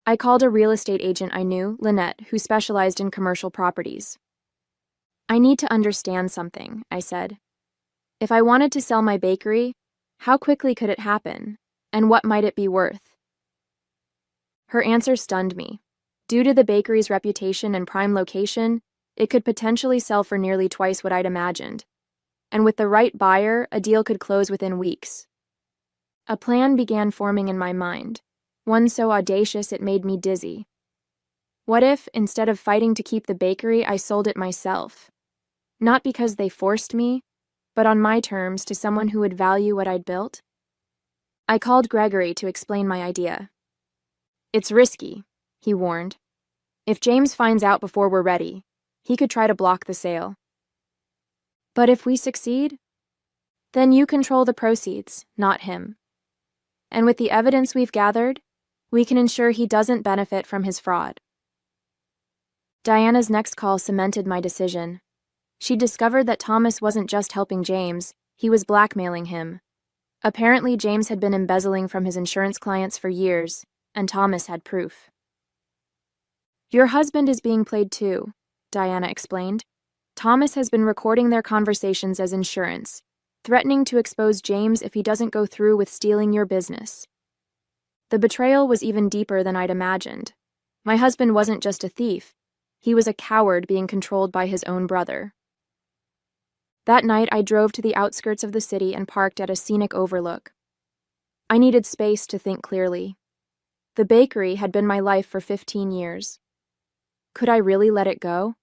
Speaker 2: I called a real estate agent I knew, Lynette, who specialized in commercial properties. "I need to understand something," I said. "If I wanted to sell my bakery, how quickly could it happen, and what might it be worth?" Her answer stunned me. Due to the bakery's reputation and prime location, it could potentially sell for nearly twice what I'd imagined. And with the right buyer, a deal could close within weeks. A plan began forming in my mind, one so audacious it made me dizzy. What if, instead of fighting to keep the bakery, I sold it myself? Not because they forced me, but on my terms to someone who would value what I'd built? I called Gregory to explain my idea. "It's risky," he warned. "If James finds out before we're ready, he could try to block the sale. But if we succeed, then you control the proceeds, not him. And with the evidence we've gathered, we can ensure he doesn't benefit from his fraud." Diana's next call cemented my decision. She discovered that Thomas wasn't just helping James, he was blackmailing him. Apparently, James had been embezzling from his insurance clients for years, and Thomas had proof. "Your husband is being played too," Diana explained. "Thomas has been recording their conversations as insurance, threatening to expose James if he doesn't go through with stealing your business." The betrayal was even deeper than I'd imagined. My husband wasn't just a thief, he was a coward being controlled by his own brother. That night, I drove to the outskirts of the city and parked at a scenic overlook. I needed space to think clearly. The bakery had been my life for 15 years. Could I really let it go?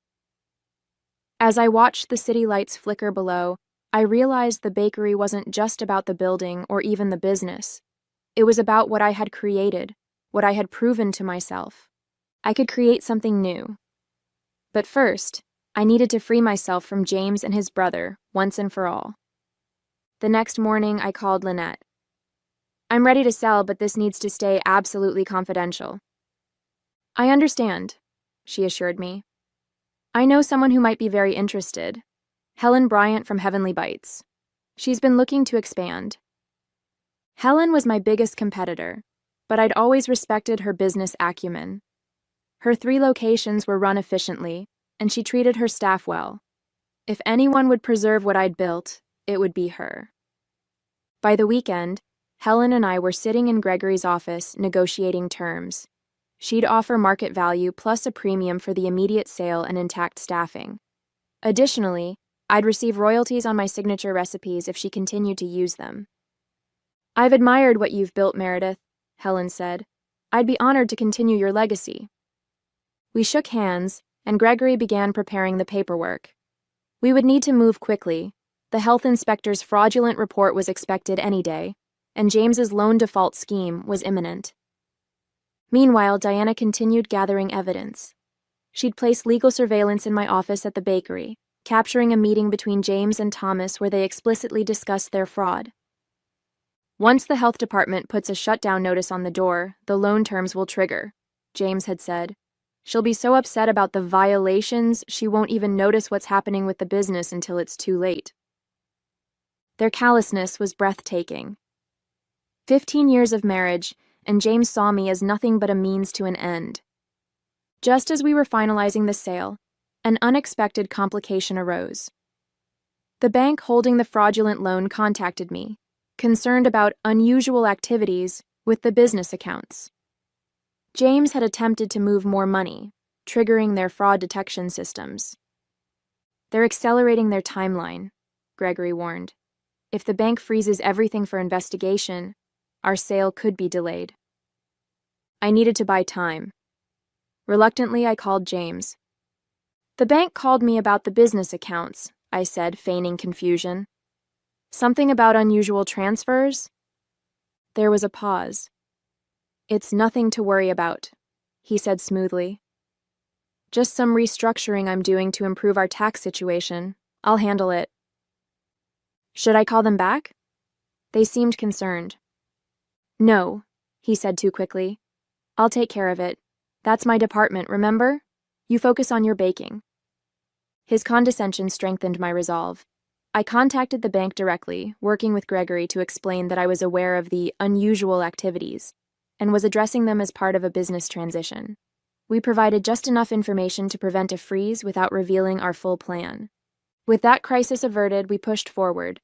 Speaker 2: As I watched the city lights flicker below, I realized the bakery wasn't just about the building or even the business. It was about what I had created, what I had proven to myself. I could create something new. But first, I needed to free myself from James and his brother, once and for all. The next morning, I called Lynette. "I'm ready to sell, but this needs to stay absolutely confidential." "I understand," she assured me. "I know someone who might be very interested. Helen Bryant from Heavenly Bites. She's been looking to expand." Helen was my biggest competitor, but I'd always respected her business acumen. Her 3 locations were run efficiently, and she treated her staff well. If anyone would preserve what I'd built, it would be her. By the weekend, Helen and I were sitting in Gregory's office negotiating terms. She'd offer market value plus a premium for the immediate sale and intact staffing. Additionally, I'd receive royalties on my signature recipes if she continued to use them. "I've admired what you've built, Meredith," Helen said. "I'd be honored to continue your legacy." We shook hands, and Gregory began preparing the paperwork. We would need to move quickly. The health inspector's fraudulent report was expected any day, and James's loan default scheme was imminent. Meanwhile, Diana continued gathering evidence. She'd placed legal surveillance in my office at the bakery, capturing a meeting between James and Thomas where they explicitly discussed their fraud. "Once the health department puts a shutdown notice on the door, the loan terms will trigger," James had said. "She'll be so upset about the violations, she won't even notice what's happening with the business until it's too late." Their callousness was breathtaking. 15 years of marriage, and James saw me as nothing but a means to an end. Just as we were finalizing the sale, an unexpected complication arose. The bank holding the fraudulent loan contacted me, concerned about unusual activities with the business accounts. James had attempted to move more money, triggering their fraud detection systems. "They're accelerating their timeline," Gregory warned. "If the bank freezes everything for investigation, our sale could be delayed." I needed to buy time. Reluctantly, I called James. "The bank called me about the business accounts," I said, feigning confusion. "Something about unusual transfers?" There was a pause. "It's nothing to worry about," he said smoothly. "Just some restructuring I'm doing to improve our tax situation. I'll handle it." "Should I call them back?" They seemed concerned. "No," he said too quickly. "I'll take care of it. That's my department, remember? You focus on your baking." His condescension strengthened my resolve. I contacted the bank directly, working with Gregory to explain that I was aware of the unusual activities and was addressing them as part of a business transition. We provided just enough information to prevent a freeze without revealing our full plan. With that crisis averted, we pushed forward.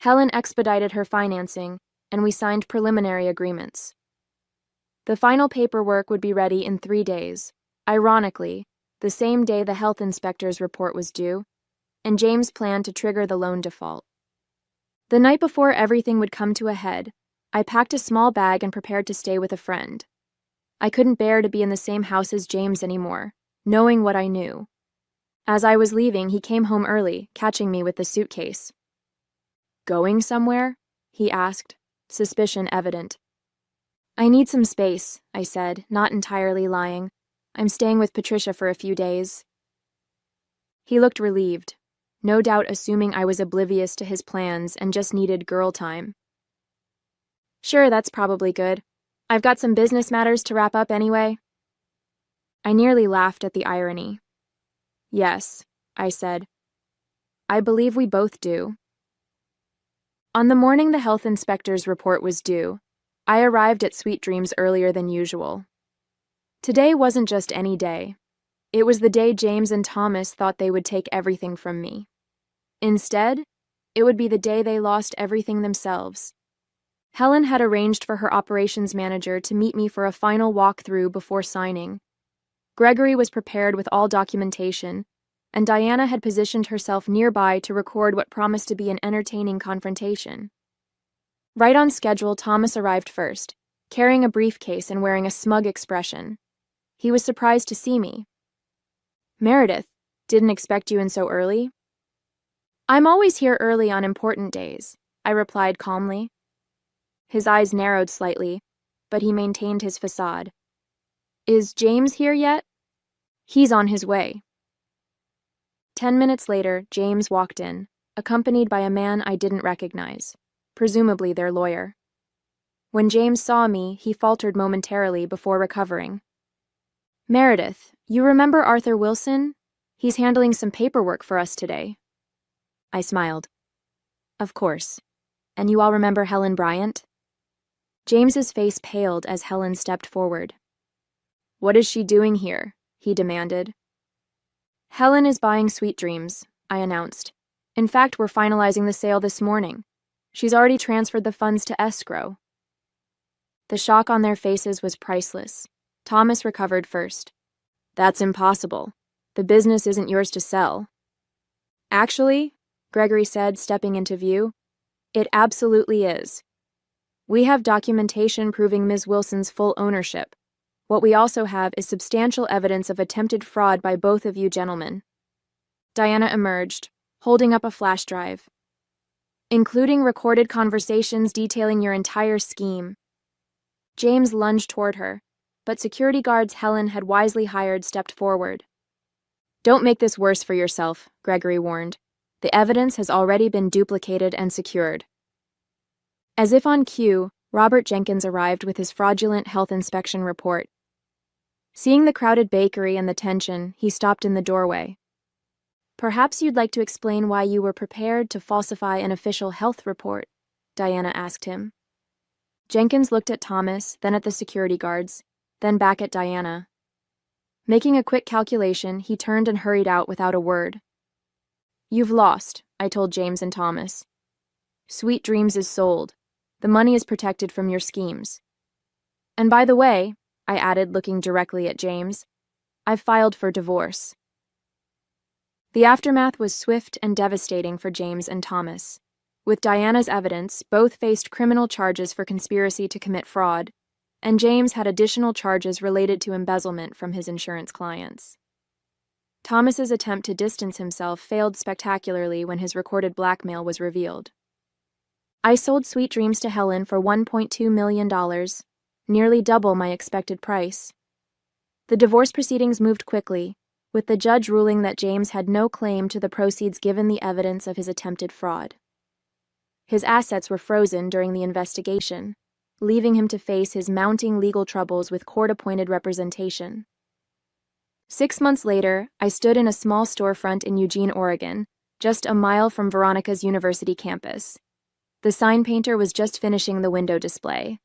Speaker 2: Helen expedited her financing, and we signed preliminary agreements. The final paperwork would be ready in 3 days. Ironically, the same day the health inspector's report was due, and James planned to trigger the loan default. The night before everything would come to a head, I packed a small bag and prepared to stay with a friend. I couldn't bear to be in the same house as James anymore, knowing what I knew. As I was leaving, he came home early, catching me with the suitcase. "Going somewhere?" he asked, suspicion evident. "I need some space," I said, not entirely lying. "I'm staying with Patricia for a few days." He looked relieved, no doubt assuming I was oblivious to his plans and just needed girl time. "Sure, that's probably good. I've got some business matters to wrap up anyway." I nearly laughed at the irony. "Yes," I said. "I believe we both do." On the morning the health inspector's report was due, I arrived at Sweet Dreams earlier than usual. Today wasn't just any day. It was the day James and Thomas thought they would take everything from me. Instead, it would be the day they lost everything themselves. Helen had arranged for her operations manager to meet me for a final walkthrough before signing. Gregory was prepared with all documentation, and Diana had positioned herself nearby to record what promised to be an entertaining confrontation. Right on schedule, Thomas arrived first, carrying a briefcase and wearing a smug expression. He was surprised to see me. "Meredith, didn't expect you in so early." "I'm always here early on important days," I replied calmly. His eyes narrowed slightly, but he maintained his facade. "Is James here yet?" "He's on his way." 10 minutes later, James walked in, accompanied by a man I didn't recognize, presumably their lawyer. When James saw me, he faltered momentarily before recovering. "Meredith, you remember Arthur Wilson? He's handling some paperwork for us today." I smiled. "Of course. And you all remember Helen Bryant?" James's face paled as Helen stepped forward. "What is she doing here?" he demanded. "Helen is buying Sweet Dreams," I announced. "In fact, we're finalizing the sale this morning. She's already transferred the funds to escrow." The shock on their faces was priceless. Thomas recovered first. "That's impossible. The business isn't yours to sell." "Actually," Gregory said, stepping into view, "it absolutely is. We have documentation proving Ms. Wilson's full ownership. What we also have is substantial evidence of attempted fraud by both of you gentlemen." Diana emerged, holding up a flash drive, "including recorded conversations detailing your entire scheme." James lunged toward her, but security guards Helen had wisely hired stepped forward. "Don't make this worse for yourself," Gregory warned. "The evidence has already been duplicated and secured." As if on cue, Robert Jenkins arrived with his fraudulent health inspection report. Seeing the crowded bakery and the tension, he stopped in the doorway. "Perhaps you'd like to explain why you were prepared to falsify an official health report," Diana asked him. Jenkins looked at Thomas, then at the security guards, then back at Diana. Making a quick calculation, he turned and hurried out without a word. "You've lost," I told James and Thomas. "Sweet Dreams is sold. The money is protected from your schemes. And by the way," I added, looking directly at James, "I've filed for divorce." The aftermath was swift and devastating for James and Thomas. With Diana's evidence, both faced criminal charges for conspiracy to commit fraud, and James had additional charges related to embezzlement from his insurance clients. Thomas's attempt to distance himself failed spectacularly when his recorded blackmail was revealed. I sold Sweet Dreams to Helen for $1.2 million, nearly double my expected price. The divorce proceedings moved quickly, with the judge ruling that James had no claim to the proceeds given the evidence of his attempted fraud. His assets were frozen during the investigation, leaving him to face his mounting legal troubles with court-appointed representation. 6 months later, I stood in a small storefront in Eugene, Oregon, just a mile from Veronica's university campus. The sign painter was just finishing the window display.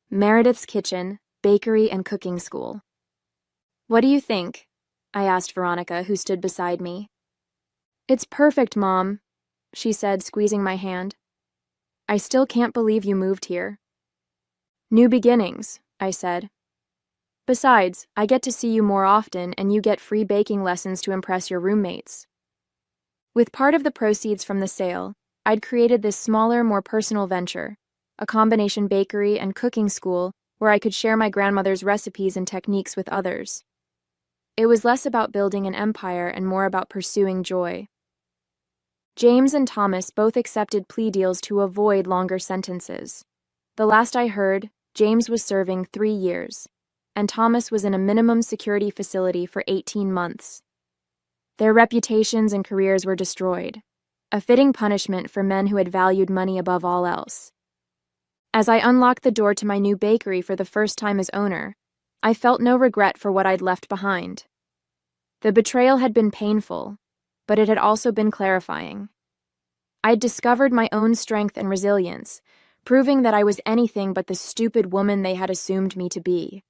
Speaker 2: Meredith's Kitchen, Bakery and Cooking School. "What do you think?" I asked Veronica, who stood beside me. "It's perfect, Mom," she said, squeezing my hand. "I still can't believe you moved here." "New beginnings," I said. "Besides, I get to see you more often and you get free baking lessons to impress your roommates." With part of the proceeds from the sale, I'd created this smaller, more personal venture, a combination bakery and cooking school where I could share my grandmother's recipes and techniques with others. It was less about building an empire and more about pursuing joy. James and Thomas both accepted plea deals to avoid longer sentences. The last I heard, James was serving 3 years, and Thomas was in a minimum security facility for 18 months. Their reputations and careers were destroyed, a fitting punishment for men who had valued money above all else. As I unlocked the door to my new bakery for the first time as owner, I felt no regret for what I'd left behind. The betrayal had been painful, but it had also been clarifying. I'd discovered my own strength and resilience, proving that I was anything but the stupid woman they had assumed me to be.